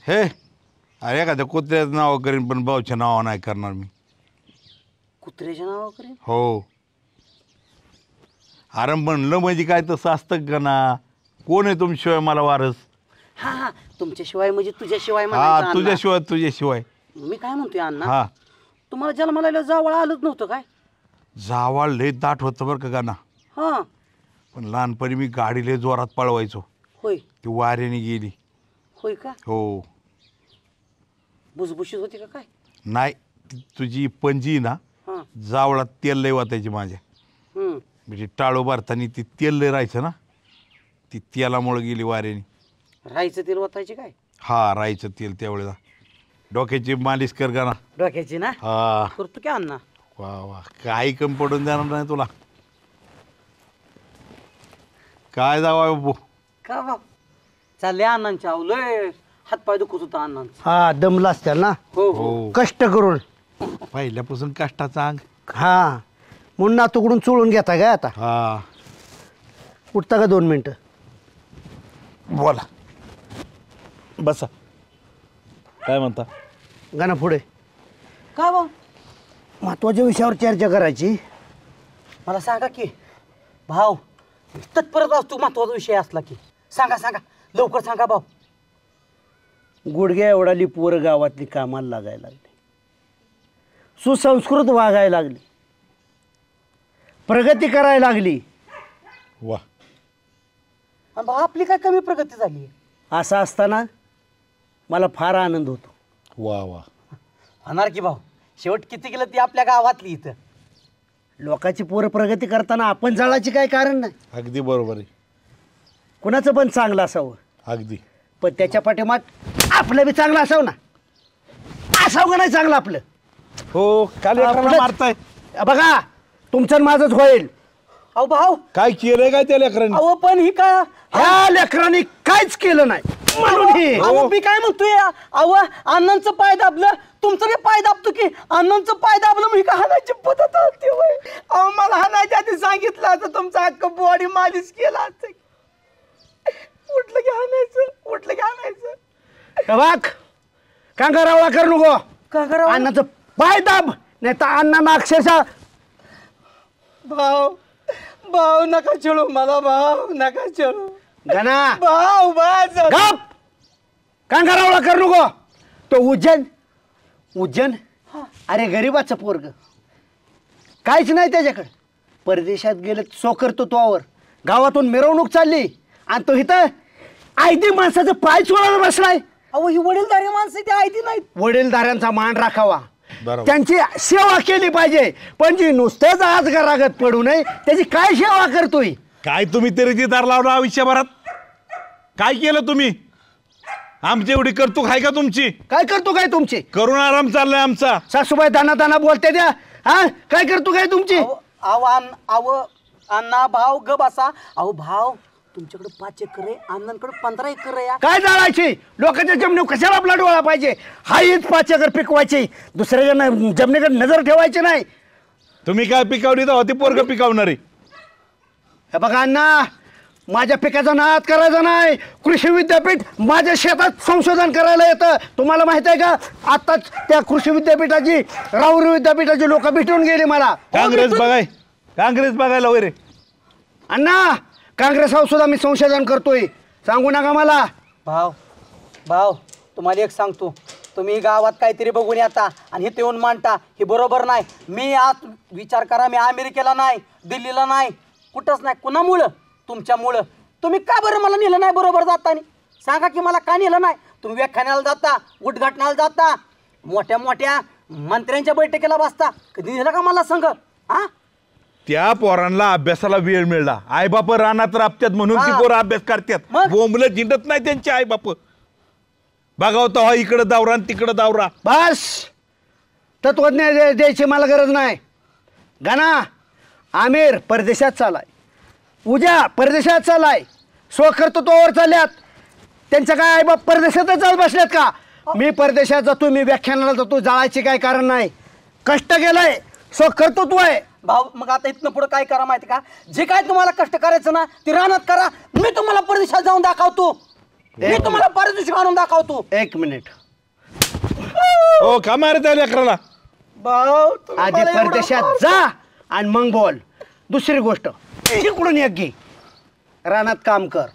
हे अरे एखाद्या कुत्र्याचं नाव करीन, पण भाऊच्या नाव नाही करणार मी. कुत्र्याच्या नावावर करेन? हो. अरे म्हणलं म्हणजे काय तसं असतं का ना. कोण आहे तुमच्याशिवाय मला वारस? हा तुमच्याशिवाय म्हणजे तुझ्याशिवाय. हा तुझ्याशिवाय. मी काय म्हणतोय अण्णा, तुम्हाला जन्माला जावळ आलंच नव्हतं काय? जावळ लय दाट होतं बरं का ना. हा पण लहानपणी मी गाडी लय जोरात पळवायचो. होय. ती वाऱ्याने गेली. होय का? हो. भुसभुशीत होती का काय? नाही, तुझी पंजी ना जावळात तेल लय वाटायची माझ्या. म्हणजे टाळो भरताना ती तेल लय राहायचं ना, ती तेलामुळे गेली वाऱ्याने. राहायचं तेल वाटायचे काय? हा राईचं तेल त्यावेळेला डोक्याची मालिश कर का ना. डोक्याची ना हा करतो की अण्णा. वा वा काही कमी पडून देणार नाही तुला. काय जावा बाबू का बाप चालले अण्णांच्या लय हातपाय दुखत होता अण्णांचा. हा दमला असत्या ना. हो कष्ट करून पहिल्यापासून कष्टाचा अंग. हा म्हणून ना तुकडून चोळून घेता काय आता. हा उठता का 2 मिनिटं. बोला बसा. काय म्हणता गाणं पुढे. का बाप महत्वाच्या विषयावर चर्चा करायची. मला सांगा की भाऊ तत्परत असतो महत्वाचा विषय असला की सांगा सांगा लवकर सांगा भाऊ. गुडघ्या एवढाली पोरं गावातली कामाला लागायला लागली. सुसंस्कृत वागायला लागली. प्रगती करायला लागली. वा भाऊ आपली काय कमी प्रगती झाली. असं असताना मला फार आनंद होतो. वा वा होणार की भाऊ शेवट किती केलं ती आपल्या गावातली इथं. लोकांची पोरं प्रगती करताना आपण जळायची काय कारण नाही. अगदी बरोबर आहे. कुणाचं पण चांगलं असावं अगदी. पण त्याच्या पाठीमाग आपलं बी चांगलं असावं ना. असावं का नाही चांगलं आपलं. हो काल मारताय बघा तुमचं माझंच होईल. अहो भाऊ काय केलंय काय त्या लेकरांनी. अहो पण ही काय ह्या लेकरांनी काहीच केलं नाही म्हणून हे. अहो मी काय म्हणतोय अहो अण्णांचं पाय दाबलं तुमचं बी पाय दाबतो की. अण्णांचं पाय दाबलं मी का हाणायची पद्धत असते होय. अहो मला हाणायच्या आधी सांगितलं असं तुमचं अख्ख बॉडी मालिश केला असतं. उठलं की हाणायचं उठलं की हाणायचं. बघ कांगारावळा कर नको. कांगारावळा अण्णाचं पाय दाब नाही तर अण्णांना अक्षरशः. भाऊ भाऊ नका चळू मला भाऊ नका चळू. गणा भाऊ बस गप. कांगारावळा कर नको. तो उज्जैन अरे गरीबाचं पोरग काहीच नाही त्याच्याकडे. परदेशात गेले सो करतो तोवर. गावातून मिरवणूक चालली आणि तो इथं आयती माणसाचं पाय चोळायला बसलाय. अहो ही वडीलधारी माणसं ती आयती नाहीत. वडीलधाऱ्यांचा मान राखावा. बरोबर. त्यांची सेवा केली पाहिजे. पण जी नुसतेच आज घरागत पडू नये त्याची काय सेवा करतोय. काय तुम्ही तरी दार लावला आयुष्यभरात. काय केलं तुम्ही. आमची एवढी करतूक आहे का तुमची. काय करतो काय तुमची. करून आराम चाललाय आमचा. सासूबाई दाना बोलते द्या. हा काय करतो काय तुमची. अहो अण्णा भाऊ ग बसा. अहो भाव तुमच्याकडे 5 एकर आहे अण्णांकडे 15 एकर आहे. काय जाळायची लोकांच्या जमिनी कशाला आपला डोळा पाहिजे. हाच 5 एकर पिकवायची. दुसऱ्याच्या जमिनीकडे नजर ठेवायची नाही. तुम्ही काय पिकवली तर होती पोरग पिकवणारी. हे बघा अण्णा माझ्या पिकाचा नाद करायचा नाही. कृषी विद्यापीठ माझ्या शेतात संशोधन करायला येतं. तुम्हाला माहित आहे का आताच त्या कृषी विद्यापीठाची राहुरी विद्यापीठाची लोक भेटून गेली मला. काँग्रेस बघायला वगैरे. अण्णा काँग्रेसावर सुद्धा मी संशोधन करतोय. सांगू नका मला. भाव तुम्हाला एक सांगतो तुम्ही गावात काहीतरी बघून येता आणि इथे येऊन मांडता हे बरोबर नाही. मी आज विचार करा मी अमेरिकेला नाही दिल्लीला नाही कुठंच नाही. कुणामुळं तुमच्यामुळं. तुम्ही का बरं मला नेलं नाही बरोबर जातानी. सांगा की मला का नेलं नाही. तुम्ही व्याख्यानाला जाता उद्घाटनाला जाता मोठ्या मोठ्या मंत्र्यांच्या बैठकीला बसता. कधी नेलं का मला संघ. हा त्या पोरांना अभ्यासाला वेळ मिळला. आई बाप रानात राबत्यात म्हणून ती पोरं अभ्यास करतात. बोंबलं जिंडत नाही त्यांचे आई बाप. बघावतो हा इकडं दावरा तिकडं दावरा. बस तत्वज्ञ द्यायची मला गरज नाही. गाना आमिर परदेशात चालाय. उद्या परदेशात चालाय. सो कर्तृत्वावर चालल्यात. त्यांचं काय आई बाप परदेशातच चालत बसल्यात का. मी परदेशात जातो मी व्याख्यानाला जातो. जाळायचे काय कारण नाही. कष्ट केलंय सो कर्तृत्व आहे. भाऊ मग आता इथनं पुढे काय करा माहिती का. जे काय तुम्हाला कष्ट करायचं ना ते रानात करा. मी तुम्हाला परदेशात जाऊन दाखवतो. मी तुम्हाला परदेशात आणून दाखवतो. 1 मिनिट. हो का मारे त्या लेकराला. भाऊ आधी परदेशात जा आणि मग बोल. दुसरी गोष्ट इकडून एक घे. रानात काम कर.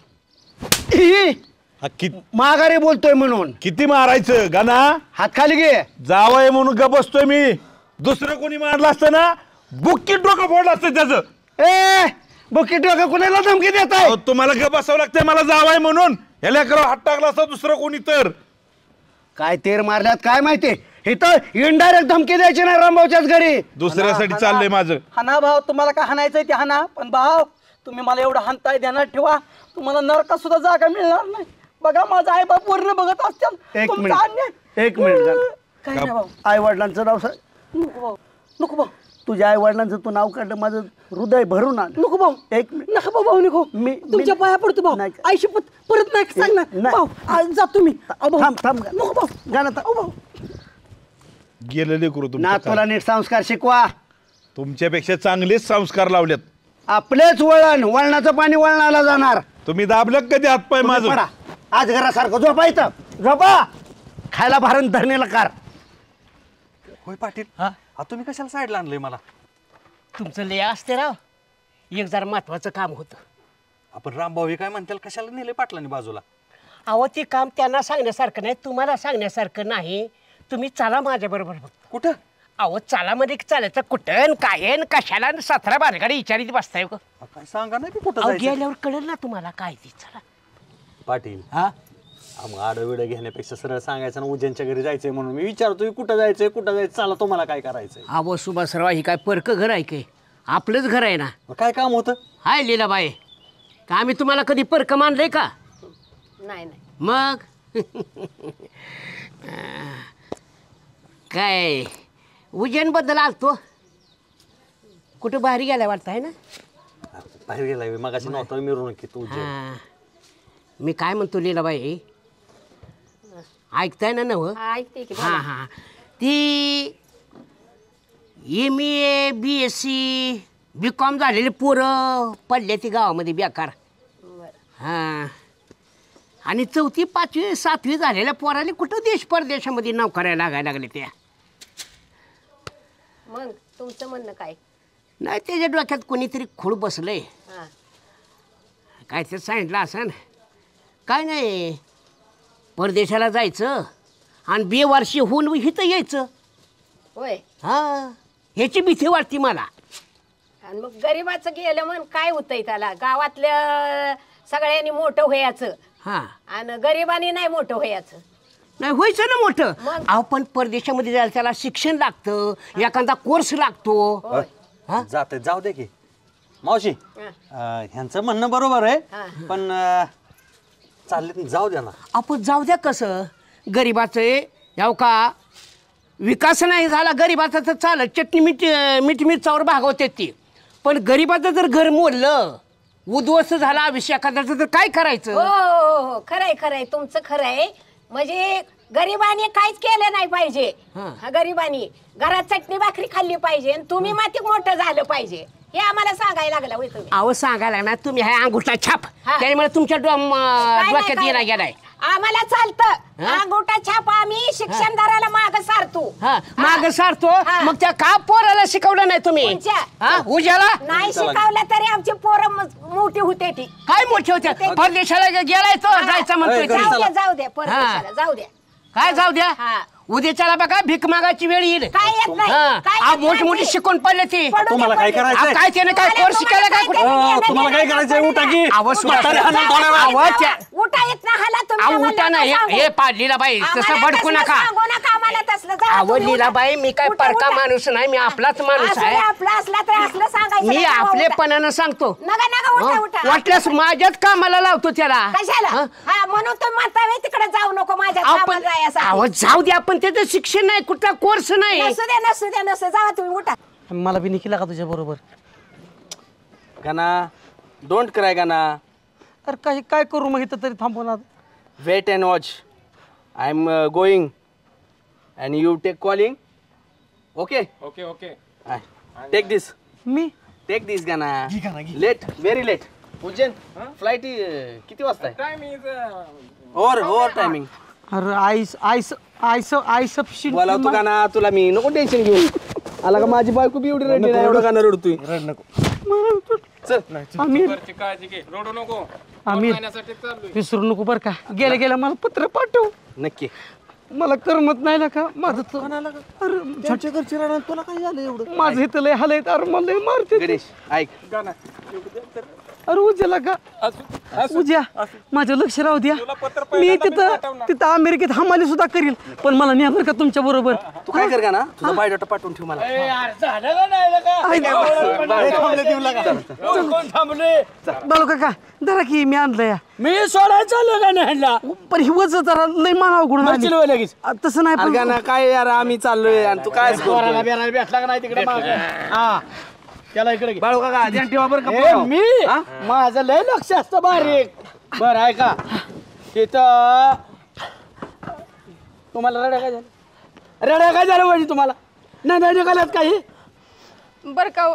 माघारी बोलतोय म्हणून किती मारायचं गाना. हात खाली घे. जावय म्हणून ग बसतोय मी. दुसरं कोणी मारलं असतं ना बुक्की डोकं फोडलं असतं त्याचं. ए बुक्की डोकं कुणाला धमकी देत आहे. तुम्हाला ग बसावं लागतंय मला जावाय म्हणून. या लेकरावर हात टाकला असता दुसरं कोणी तर. काय तेर मारल्यात काय माहिती. इथं इनडायरेक्ट धमकी द्यायची नाही रामभाऊच्याच घरी. दुसऱ्यासाठी चाललंय माझं. हाना भाव तुम्हाला काय हाणायचंय ते हाना. पण भाव तुम्ही मला एवढं हाणताय ध्यानात ठेवा. तुम्हाला नरकात सुद्धा जागा मिळणार नाही. बघा माझा आई बाप वरनं बघत असतात. एक तुमचा मिनिट अन्याय. एक मिनिट काय नाही भाऊ. आई वडिलांचं नाव नको भाऊ नको भाऊ तुझ्या आई वडिलांचं तू नाव काढलं माझं हृदय भरून आलं. नको भाऊ एक मिनिट नका भाऊ भाऊ नको मी तुमच्या पाया पडतो भाऊ. आई शपथ परत नाही सांगणार भाऊ. आज जातो मी. थांब थांब नको भाऊ गाणं भाऊ गेलेले करू नातूला नीट संस्कार शिकवा. तुमच्यापेक्षा चांगलेच संस्कार लावलेत. आपलेच वळणाचं पाणी वळणाला जाणार. तुम्ही दाबलं कधी हातपाय माझं? पडा. आज घरासारखं झोपा इथं झोपा. खायला भारण धरणीला कार. होय पाटील हा तुम्ही कशाला साईडला आणलंय मला? तुमचं लय असते राव. एक जरा महत्वाचं काम होतं. आपण रामभाऊ हे काय म्हणतील कशाला नेले पाटलांनी बाजूला? अहो ते काम त्यांना सांगण्यासारखं नाही, तुम्हाला सांगण्यासारखं नाही. तुम्ही चला माझ्या बरोबर. कुठं? अहो चालामध्ये चालायचं कुठं काय कशाला 17 बारगाडी विचारित बसताय का? काय सांगा नाही कुठं गेल्यावर कळेल ना तुम्हाला काय ती. चला पाटील मग आडविडं घेण्यापेक्षा सरळ सांगायचं ना उज्जैनच्या घरी जायचंय म्हणून. मी विचारतोय कुठं जायचंय चला तुम्हाला काय करायचंय? अहो सुभाषराव ही काय परक घर आहे काय? आपलंच घर आहे ना. काय काम होतं? हाय लीलाबाई का आम्ही तुम्हाला कधी परक मानलंय का? नाही नाही. मग काय उज्जैन बद्दल आलतो. कुठं बाहेर गेलाय वाटतं आहे ना? बाहेर गेलाय मगाशी नव्हता मिरवणुकीत उज्जैन. मी काय म्हणतो लीलाबाई ऐकताय ना नव? ऐकते की हां हां ती MA BSc BCom झालेली पोरं पडले ती गावामध्ये बेकार. हां आणि 4वी 5वी 7वी झालेल्या पोराला कुठं देश परदेशामध्ये नोकऱ्या लागायला लागले त्या. मग तुमचं म्हणणं काय? नाही त्याच्या डोक्यात कोणीतरी खूळ बसलंय. हां काय ते सांगितलं असं काय नाही परदेशाला जायचं आणि बेवारशी होऊन इथं यायचं. होय. हां ह्याची भीती वाटते मला. आणि मग गरिबाचं गेलं म्हण काय होतंय त्याला? गावातल्या सगळ्यांनी मोठं व्हायचं हां आणि गरिबांनी नाही मोठं व्हायचं. नाही व्हायचं ना मोठं. अहो पण परदेशामध्ये जायला त्याला शिक्षण लागतं, एखादा कोर्स लागतो. जाते जाऊ दे की मावशी ह्यांचं म्हणणं बरोबर आहे पण चालले जाऊ द्या ना. आपण जाऊ द्या कसं गरिबाचं याव का विकास नाही झाला गरिबाचा तर चालत चटणी मीठ मिरचावर भागवते ती. पण गरिबाचं जर घर मोडलं उद्ध्वस्त झाला अभिषेकाचं तर काय करायचं? हो खरंय खरंय तुमचं खरंय. म्हणजे गरिबांनी काहीच केलं नाही पाहिजे. गरिबांनी घरात चटणी भाकरी खाल्ली पाहिजे आणि तुम्ही माती मोठं झालं पाहिजे हे आम्हाला सांगायला लागलं होय तुम्ही. अहो सांगायला लागणार तुम्ही हा अंगुठा छाप त्यामुळे तुमच्या डोक्यात येणार गेलाय. आम्हाला चालतं अंगुठा छाप आम्ही शिक्षणदाराला माग सारतो. माग सारतो मग त्या का पोराला शिकवलं नाही तुम्ही? उज्याला नाही शिकवलं तरी आमची पोरं मोठी होते ती. काय मोठी होते? परदेशाला गेलाय तो जायचं म्हणतोय. जाऊ द्या परदेशाला जाऊ द्या. काय जाऊ द्या? उद्याच्याला बघा भीक मागायची वेळ येईल. काय येत नाही. मोठी मोठी शिकून पडले ती. तुम्हाला काय करायचं? काय त्याने काय कोर्स शिकायला काय तुम्हाला काय करायचंय? उठा की उठा येत ना हाला तुम्ही. उठा नाही हे पाडलीला बाई तसं भडकू नका. अहो लीलाबाई मी काय परका माणूस नाही, मी आपलाच माणूस आहे. मी आपलेपणानं सांगतो. वाटल्यास माझ्याच कामाला लावतो त्याला. कशाला? म्हणून तो म्हातारे तिकडे जाऊ नको माझ्या कामाला जायसाठी. जाऊ दे आपण त्याचं शिक्षण नाही कुठला कोर्स नाही. नसू द्या जावा तुम्ही उठा. मला बी निघिला का तुझ्या बरोबर? गाना डोंट क्राय गाना. अरे काय करू मग इथं तरी थांबवणार. Wait and watch. I am going and you take calling. Okay okay okay take this. मी टेक दिस गाना. Late very late. Ujjain flight किती वाजता आहे? Timing over timing. अरे आईस बोलावतो का ना तुला मी. नको टेन्शन घेऊ. आला का माझी बायको बी एवढी रडली नाही एवढं गाणं रडतोय. रड नको. चल काळजी घे रडू नको. आम्ही विसरू नको बरं का. गेल्या मला पत्र पाठव. नक्की. मला करमत नाही ना का माझं. अरे घरची राहणार तुला काय झालं एवढं? माझं इथं लय हाल आहेत. अरे मला लय मारते. गणेश ऐक गाणं अरे उद्याला का उद्या माझं लक्ष राहू द्या. मी तिथं अमेरिकेत हमाली सुद्धा करील, पण मला नेणार का तुमच्या बरोबर? तू काय कर का ना, तुझा बायोडाटा पाठवून ठेव मला. बाळू काका जरा की मी आणलंय. मी सोडायला चाललो का नाही, पण ही वज जरा लय मानाव गुण लगेच तसं नाही पण ना काय यार, आम्ही चाललोय आणि तू काय भेटला का नाही तिकडे त्याला इकडे बाळू काका ध्यान ठेवा बरं का. मी माझं लय लक्ष असतं बारीक. बरं आहे का तिथं तुम्हाला रड्या काय झालं? रड्या काय झालं म्हणजे तुम्हाला नाही निघाल्यात काही? बर का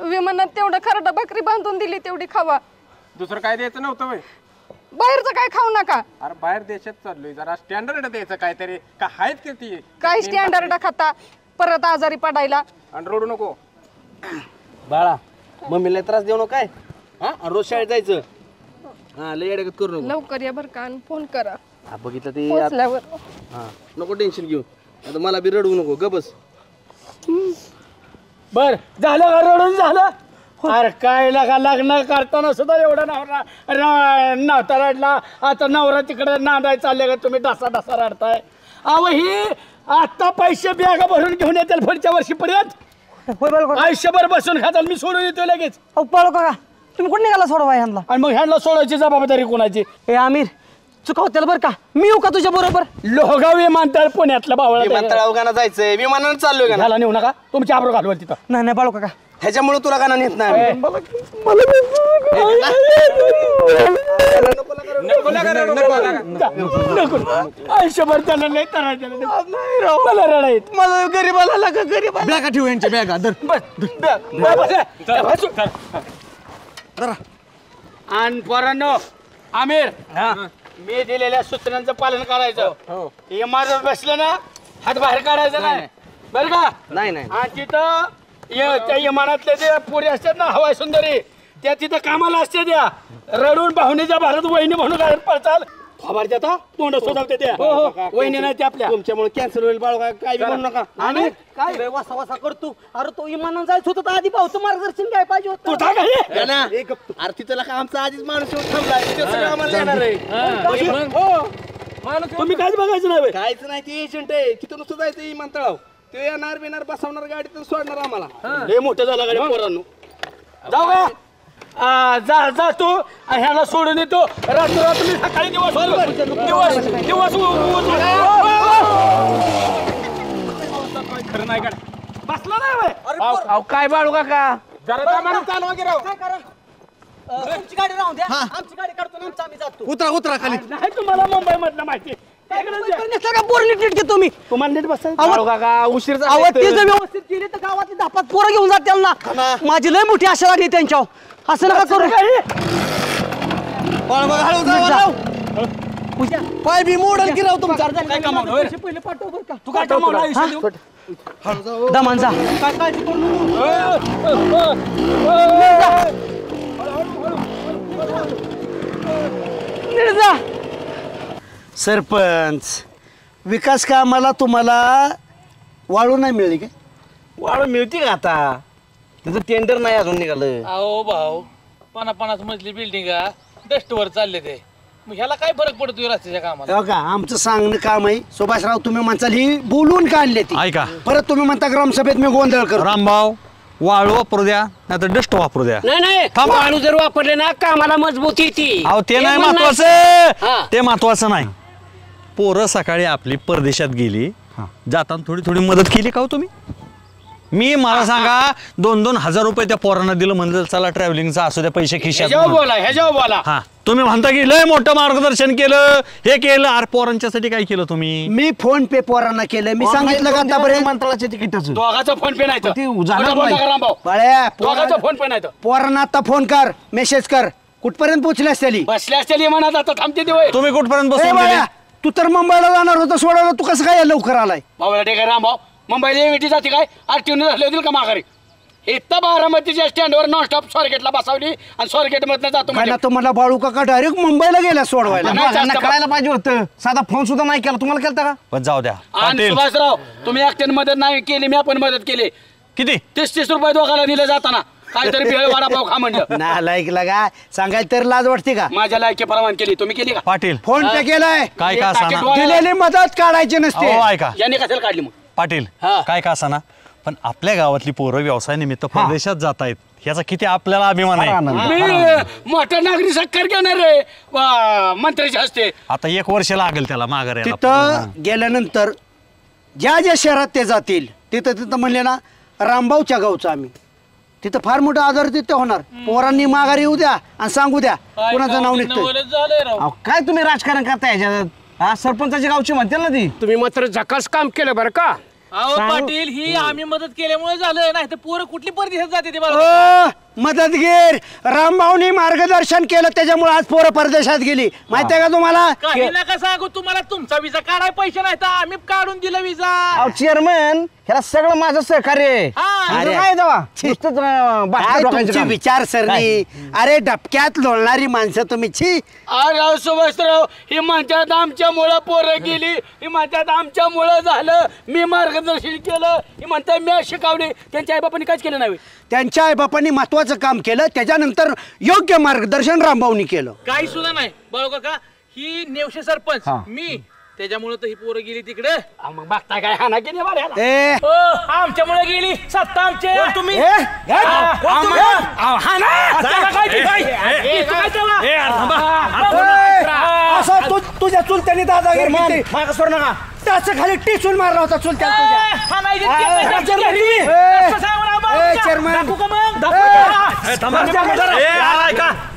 विमानात तेवढं खरडा भाकरी बांधून दिली तेवढी खावा. दुसरं काय द्यायचं नव्हतं वय? बाहेरचं काय खाऊ नका. अरे बाहेर देशात चाललोय, जरा स्टँडर्ड द्यायचं काहीतरी. का आहेत किती काय स्टँडर्ड खाता परत आजारी पडायला. आणि रडू नको बाळा, मम्मीला त्रास देऊ नको काय. हा रोज शाळेत जायचं. हा लय अडगत करू नको. लवकर या बर का आणि फोन करा. बघितलं ते पोचल्यावर. हा नको टेन्शन घेऊ. आता मला बी रडवू नको, ग बस. बर झालं का रडून झालं? अरे काय लग्न करताना सुद्धा एवढा नव्हता रडला. आता नवरा तिकडे नांदाय चालले का तुम्ही डसा रडताय? अहो ही आता पैसे बॅगा भरून घेऊन येतील पुढच्या वर्षीपर्यंत. आयुष्यभर बसून खाताल. मी सोडून येतो लगेच. बाळू काका तुम्ही कुठे निघाला सोडवा ह्यांना? आणि मग ह्यांना सोडायची जबाबदारी कोणाची? ए आमिर चुकावतेल बरं का, मी येऊ का तुझ्या बरोबर? लोहगाव विमानतळ पुण्यातलं बावळा विमानतळावर गाणं जायचंय. विमानानं चाललोय का? ह्याला नेऊ नका, तुमची आबरू घालवाल तिथं. नाही बाळू काका ह्याच्यामुळे तुला गाणं नेत नाही. आयुष्यभर त्याला नाही मला रडायत. मला गरीबाला लागा गरीब बॅगा ठेवू यांच्या बॅगा. आणि पोरांनो आमिर मी दिलेल्या सूचनांचं पालन करायचं. हे माझं बसलं ना हात बाहेर काढायचं नाही बरं का? नाही. आणि तिथं त्या इमानातले जे पुरी असतात ना हवाई सुंदरी, त्या तिथं कामाला असते. त्या रडून पाहुणीच्या भारत वहिनी म्हणून काय पळचाल खबर देता तोंड शोधावते त्या. वहिनी नाही त्या आपल्या. तुमच्यामुळे कॅन्सल होईल बाळू. काय म्हणू नका. आणि काय वासा वासा करतो? अरे तो इमानानं जायचं होतं तर आधी भाऊचं मार्गदर्शन काय पाहिजे होतं. अरे तिथं का आमचा आधीच माणूस थांबलाय. आम्हाला येणार आहे. तुम्ही काहीच बघायचं नाही. काहीच नाही. ते एजंट आहे तिथं नुसतं जायचं विमानतळाव. ते येणार बिणार बसवणार गाडीतून सोडणार आम्हाला. लय मोठं झालं गाडी पोरांनो. जाऊ का? जा तू ह्याला सोडून येतो. रात्र तुम्ही सकाळी दिवस खरं नाही गाडी बसला नाही. काय बाळू काका जरा चालवा की राव. आमची गाडी राहून द्या, आमची गाडी काढतो आमचं आम्ही जातो. उतरा खाली. नाही तुम्हाला मुंबई मधलं माहिती तुम्ही तुम्हाला नीट बसा. उशीर व्यवस्थित केली तर गावातली 10-5 पोरं घेऊन जातील ना. माझी लय मोठी आशा लागली त्यांच्यावर. असं नका करू. पाय बी मोडल की राव तुमचा. पहिले पाठव बरं का. तू काय कमावला दमान जा. सरपंच विकास कामाला तुम्हाला वाळू नाही मिळली का? वाळू मिळते का आता? त्याचं टेंडर नाही अजून निघालं. अहो भाऊ 50 मजली बिल्डिंग डस्टवर चालले ते. मग ह्याला काय फरक पडतोय रस्त्याच्या कामाला? का आमचं सांगणं काम आहे. सुभाषराव तुम्ही म्हणताल ही बोलून का आणले ती? ऐका परत तुम्ही म्हणता ग्रामसभेत मी गोंधळ करू. रामभाऊ वाळू वापरू द्या नाही तर डस्ट वापरू द्या. नाही वाळू जर वापरले ना कामाला मजबूती येते. अहो ते नाही महत्वाचं. ते महत्वाचं नाही. पोरं सकाळी आपली परदेशात गेली, जाताना थोडी मदत केली का हो तुम्ही? मला सांगा 2-2 हजार रुपये त्या पोरांना दिलं म्हणलं चला ट्रॅव्हलिंगचा असू द्या पैसे खिशात. बोला हा तुम्ही म्हणता की लय मोठं मार्गदर्शन केलं हे केलं. अरे पोरांच्यासाठी काय केलं तुम्ही? मी फोन पे पोरांना केलं. मी सांगितलं का आतापर्यंत मंत्राचे तिकीटाचं दोघाचा फोन पे नाही फोन पे नाही. पोरांना आता फोन कर, मेसेज कर. कुठपर्यंत पोहोचले असतील? बसले असतील म्हणत आता थांबते ते. तुम्ही कुठपर्यंत बसून तू तर मुंबईला जाणार होता सोडवलं. तू कसं काय लवकर आलाय? भाऊ ठीक आहे रामभाऊ. मुंबईला एवीटी जाते काय आरटीओने झाले होतील का माघारी? इथं बारामतीच्या स्टँडवर नॉनस्टॉप स्वारगेटला बसवली आणि स्वारगेट मधनं जातो. तुम्हाला बाळू काका डायरेक्ट मुंबईला गेला सोडवायला. कळायला पाहिजे होतं. साधा फोन सुद्धा नाही केला. तुम्हाला केलता का? पण जाऊ द्या. आणि सुभाषराव तुम्ही एकट्याने मदत नाही केली, मी आपण मदत केली. किती? 30 रुपये दोघाला दिले जाताना. काहीतरी भेळ वडापाव खा म्हणलं. ना लायकला का सांगायला तर लाज वाटते का? माझ्या लायकी परवान केली, तुम्ही केली का? पाटील फोन पे केलाय, काय का असाना दिलेली मदत काढायची नसते. ऐका याने कशाला काढली मग? पाटील काय का असाना, पण आपल्या गावातली पोरं व्यवसाय निमित्त परदेशात जात आहेत, याचा किती आपल्याला अभिमान आहे. मी मोठा नागरी सक्कर घेणार रे मंत्र्याच्या हस्ते. आता 1 वर्ष लागेल त्याला माघार तिथं गेल्यानंतर ज्या ज्या शहरात ते जातील तिथं म्हणले ना रामभाऊच्या गावचं आम्ही, तिथं फार मोठा आदर तिथं होणार. पोरांनी माघारी येऊ द्या आणि सांगू द्या कोणाचं नाव निघतं. काय तुम्ही राजकारण करताय ह्याच्यात? सरपंचाची गावची म्हणते ना ती. तुम्ही मात्र झकास काम केलं बरं का? अहो पाटील, ही आम्ही मदत केल्यामुळे झालं, नाही तर पोरं कुठली परदेशात जाते ते बघा. मदतगीर रामभाऊनी मार्गदर्शन केलं त्याच्यामुळे आज पोरं परदेशात गेली. माहितीये का तुम्हाला? काही नका सांगू, तुम्हाला तुमचा विजा काढाय पैसे नाही तर आम्ही काढून दिला विजा. चेअरमन ह्याला सगळं माझं सहकार्य तुमची विचारसरणी. अरे डबक्यात लोळणारी माणसं तुम्ही. छी. अरे सुभाषराव, हे म्हणतात आमच्यामुळं पोरं गेली, हे म्हणतात आमच्यामुळं झालं, मी मार्गदर्शन केलं, हे म्हणतात मी शिकवले. त्यांच्या आईबापांनी काहीच केलं नाही. त्यांच्या आईबापांनी महत्वाचं काम केलं, त्याच्यानंतर योग्य मार्गदर्शन रामभाऊनी केलं. काही सुद्धा नाही बरोबर का? ही नेवशे सरपंच मी, त्याच्यामुळे तर ही पोरं गेली तिकडे. मग बघताय काय हाना केली आमच्यामुळे गेली सत्ता आमची. तुम्ही तुझ्या चुलत्याने दादागिरी मागासवर नका त्याचं खाली टिचून मारला होता चुलत्या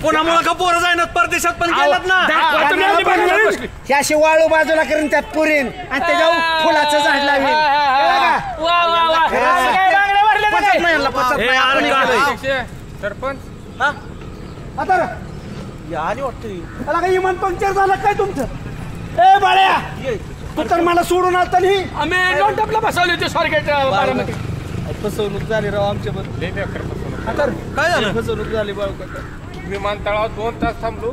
पुन्हा का पोरं जाईनात परदेशात पण गेलात ना. अशी वाळू बाजूला करून त्यात पुरीन आणि त्याच्या फुलाचं झाड लावेल. सरपंच आता आली वाटतं इमान पंक्चर झालं काय तुमचं? ए बाळ्या, तू तर मला सोडून आता नाही. आम्ही नोटपला बसवले होते स्वारगेट. फसवणूक झाली राव आमच्याबद्दल. काय झालं? फसवणूक झाली बाळू काका. विमानतळावर 2 तास थांबलो,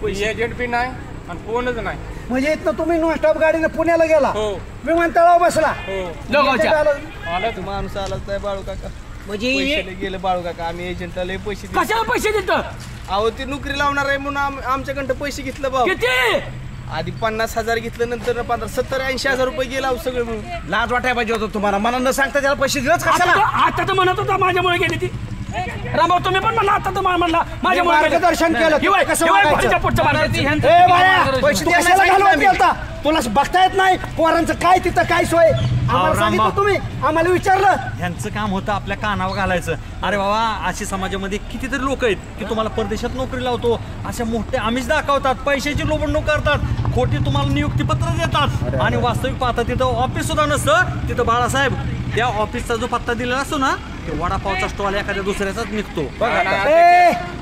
एजंट बी नाही आणि कोणच नाही. म्हणजे इथं तुम्ही नॉनस्टॉप गाडीने पुण्याला गेला, विमानतळावर बसला, माणूस आलाच नाही बाळू काका. म्हणजे गेलं बाळू काका. आम्ही एजंटला लय पैसे कशाला पैसे देतो? अहो ती नोकरी लावणार आहे म्हणून आमच्याकडं पैसे घेतलं भाऊ. किती? आधी 50,000 घेतलं, नंतर 70-80,000 रुपये गेला सगळं म्हणून. लाज वाटायला पाहिजे होतं तुम्हाला. मला न सांगता त्याला पैसे दिलंच कशाला? आता तर म्हणत होता माझ्यामुळे गेली ती. रामभाऊ तुम्ही पण म्हणला, आता तर म्हणला माझ्यामुळे मार्गदर्शन केलं. तुला बघता येत नाही पोरांचं काय तिथं काय सोय? आम्हाला सांगितलं तुम्ही, आम्हाला विचारलं. ह्यांचं काम होतं आपल्या कानावर घालायचं. अरे बाबा, अशी समाजामध्ये कितीतरी लोक आहेत की तुम्हाला परदेशात नोकरी लावतो, अशा मोठे आमिष दाखवतात, पैशाची लोबडणूक करतात, खोटी तुम्हाला नियुक्तीपत्र देतात आणि वास्तविक पाहता तिथं ऑफिस सुद्धा नसतं. तिथं बाळासाहेब त्या ऑफिसचा जो पत्ता दिलेला असतो ना, वडापावचा स्टॉल एखाद्या दुसऱ्याचाच निघतो.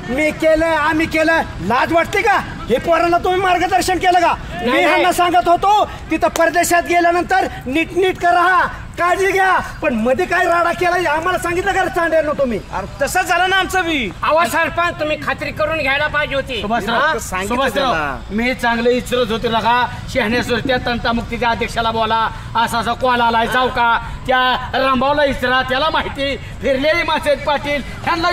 मी केलं, आम्ही केलं, लाज वाटते का? हे पोरांना तुम्ही मार्गदर्शन केलं का? मी ह्यांना सांगत होतो तिथं परदेशात गेल्यानंतर नीट करा, काळजी घ्या, पण मध्ये काय राडा केला आम्हाला सांगितलं का चांड्यानं तुम्ही? तसंच झालं ना आमचं बी. आवाज सरपंच तुम्ही खात्री करून घ्यायला पाहिजे होती. मी चांगलं इचरत होते लगा शहाण्यासवर त्या तंटामुक्तीच्या अध्यक्षाला बोला, असा कॉल आलाय जाऊ का? त्या रामभाऊला इचरा, त्याला माहिती. फिरलेली माणसं पाटील ह्यांना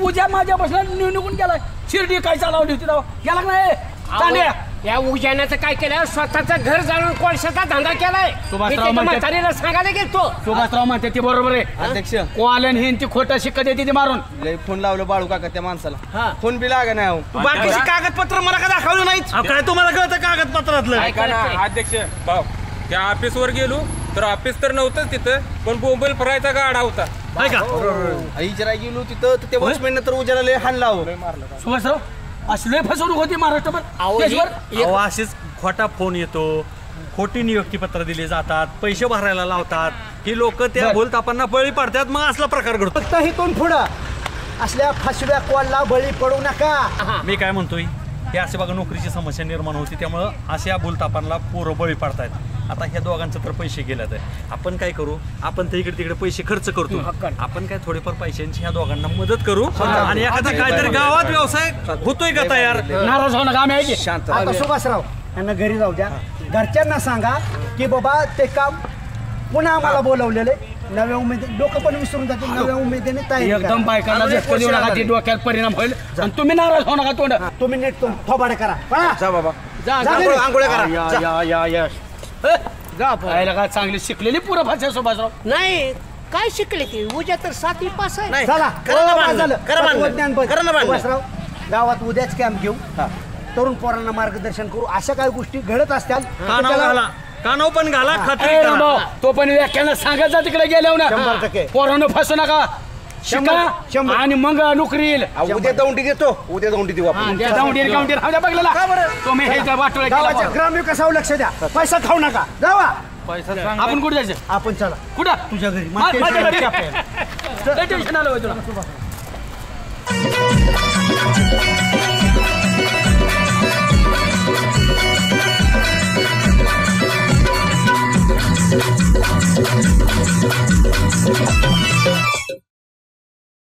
उद्या माझ्यापासून निघून गेलाय. शिर्डी काय चालवली होती गेला नाही चांड्या. या उजाण्याचं काय केलं? स्वतःचं घर जाणून कोळशाचा धंदा केलाय. म्हातारीला सांगायला गेलो. सुभाषराव म्हणते ते बरोबर आहे अध्यक्ष. कॉलन हे ती खोटा शिक्का देते ते मारून. फोन लावलं बाळू काका त्या माणसाला, फोन बी लागा नाही. बाकीची कागदपत्र मला का दाखवलं नाहीत? काय तुम्हाला कळतं कागदपत्रातलं? अध्यक्ष भाऊ, त्या ऑफिसवर गेलो तर ऑफिस तर नव्हतंच तिथं, पण बोंबल फरायचा गाडा होता. इजरा गेलो तिथं, त्या वॉचमॅन तर उजाला लय हाणला. सुभाषराव असले फसवणूक होती महाराष्ट्रावर. असेच खोटा फोन येतो, खोटी नियुक्तीपत्र दिली जातात, पैसे भरायला लावतात, ही लोक त्या भूलतापांना बळी पडतात. मग असला प्रकार घडतो. फक्त इथून पुढं असल्या फसव्या कॉलला बळी पडू नका. मी काय म्हणतोय, हे असे बघा नोकरीची समस्या निर्माण होती, त्यामुळं अशा भूलतापांना पोरं बळी पडतायत. आता ह्या दोघांचं तर पैसे गेल्यात, आपण काय करू? आपण तर इकडे तिकडे पैसे खर्च करतो, आपण काय थोडेफार पैशांची ह्या दोघांना मदत करू आणि एखादा काहीतरी गावात व्यवसाय होतोय का तयार? नाराज होऊ नका, आम्ही शांत. आता सुभाषराव यांना घरी जाऊ द्या, घरच्यांना सांगा की बाबा ते काम पुन्हा आम्हाला बोलवलेले नव्या उमेदीने लोक पण विसरून जातील. नव्या उमेदीने तयारी करा. एकदम बायकांना झटका देऊ नका, ती डोक्यात परिणाम होईल आणि तुम्ही नाराज होऊ नका. तोंड तुम्ही नीट थोबाडे करा. जा बाबा, जा आंघोळ्या करा. या जा का चांगली शिकलेली पुरं भाषा सुभाषराव. नाही काय शिकले की उद्या तर 7वी पास आहे. चला सुभाषराव, गावात उद्याच कॅम्प घेऊ. तरुण पोरांना मार्गदर्शन करू. अशा काही गोष्टी घडत असतात. कानाव पण घाला, खात्री करा. तो पण व्याख्यानं सांगायचा तिकडे गेल्यावर ना 100%. पोरांना फसू नका. शिका आणि मग नोकरी येईल. उद्या दौंडी देतो, उद्या दौंडी देऊ आपण. तुम्ही हे वाटोळे गावाच्या ग्रामविकासावर लक्ष द्या. पैसा खाऊ नका. जावा. आपण कुठे जायचं? आपण चला. कुठं? तुझ्या घरी. टेन्शन आलं तुला.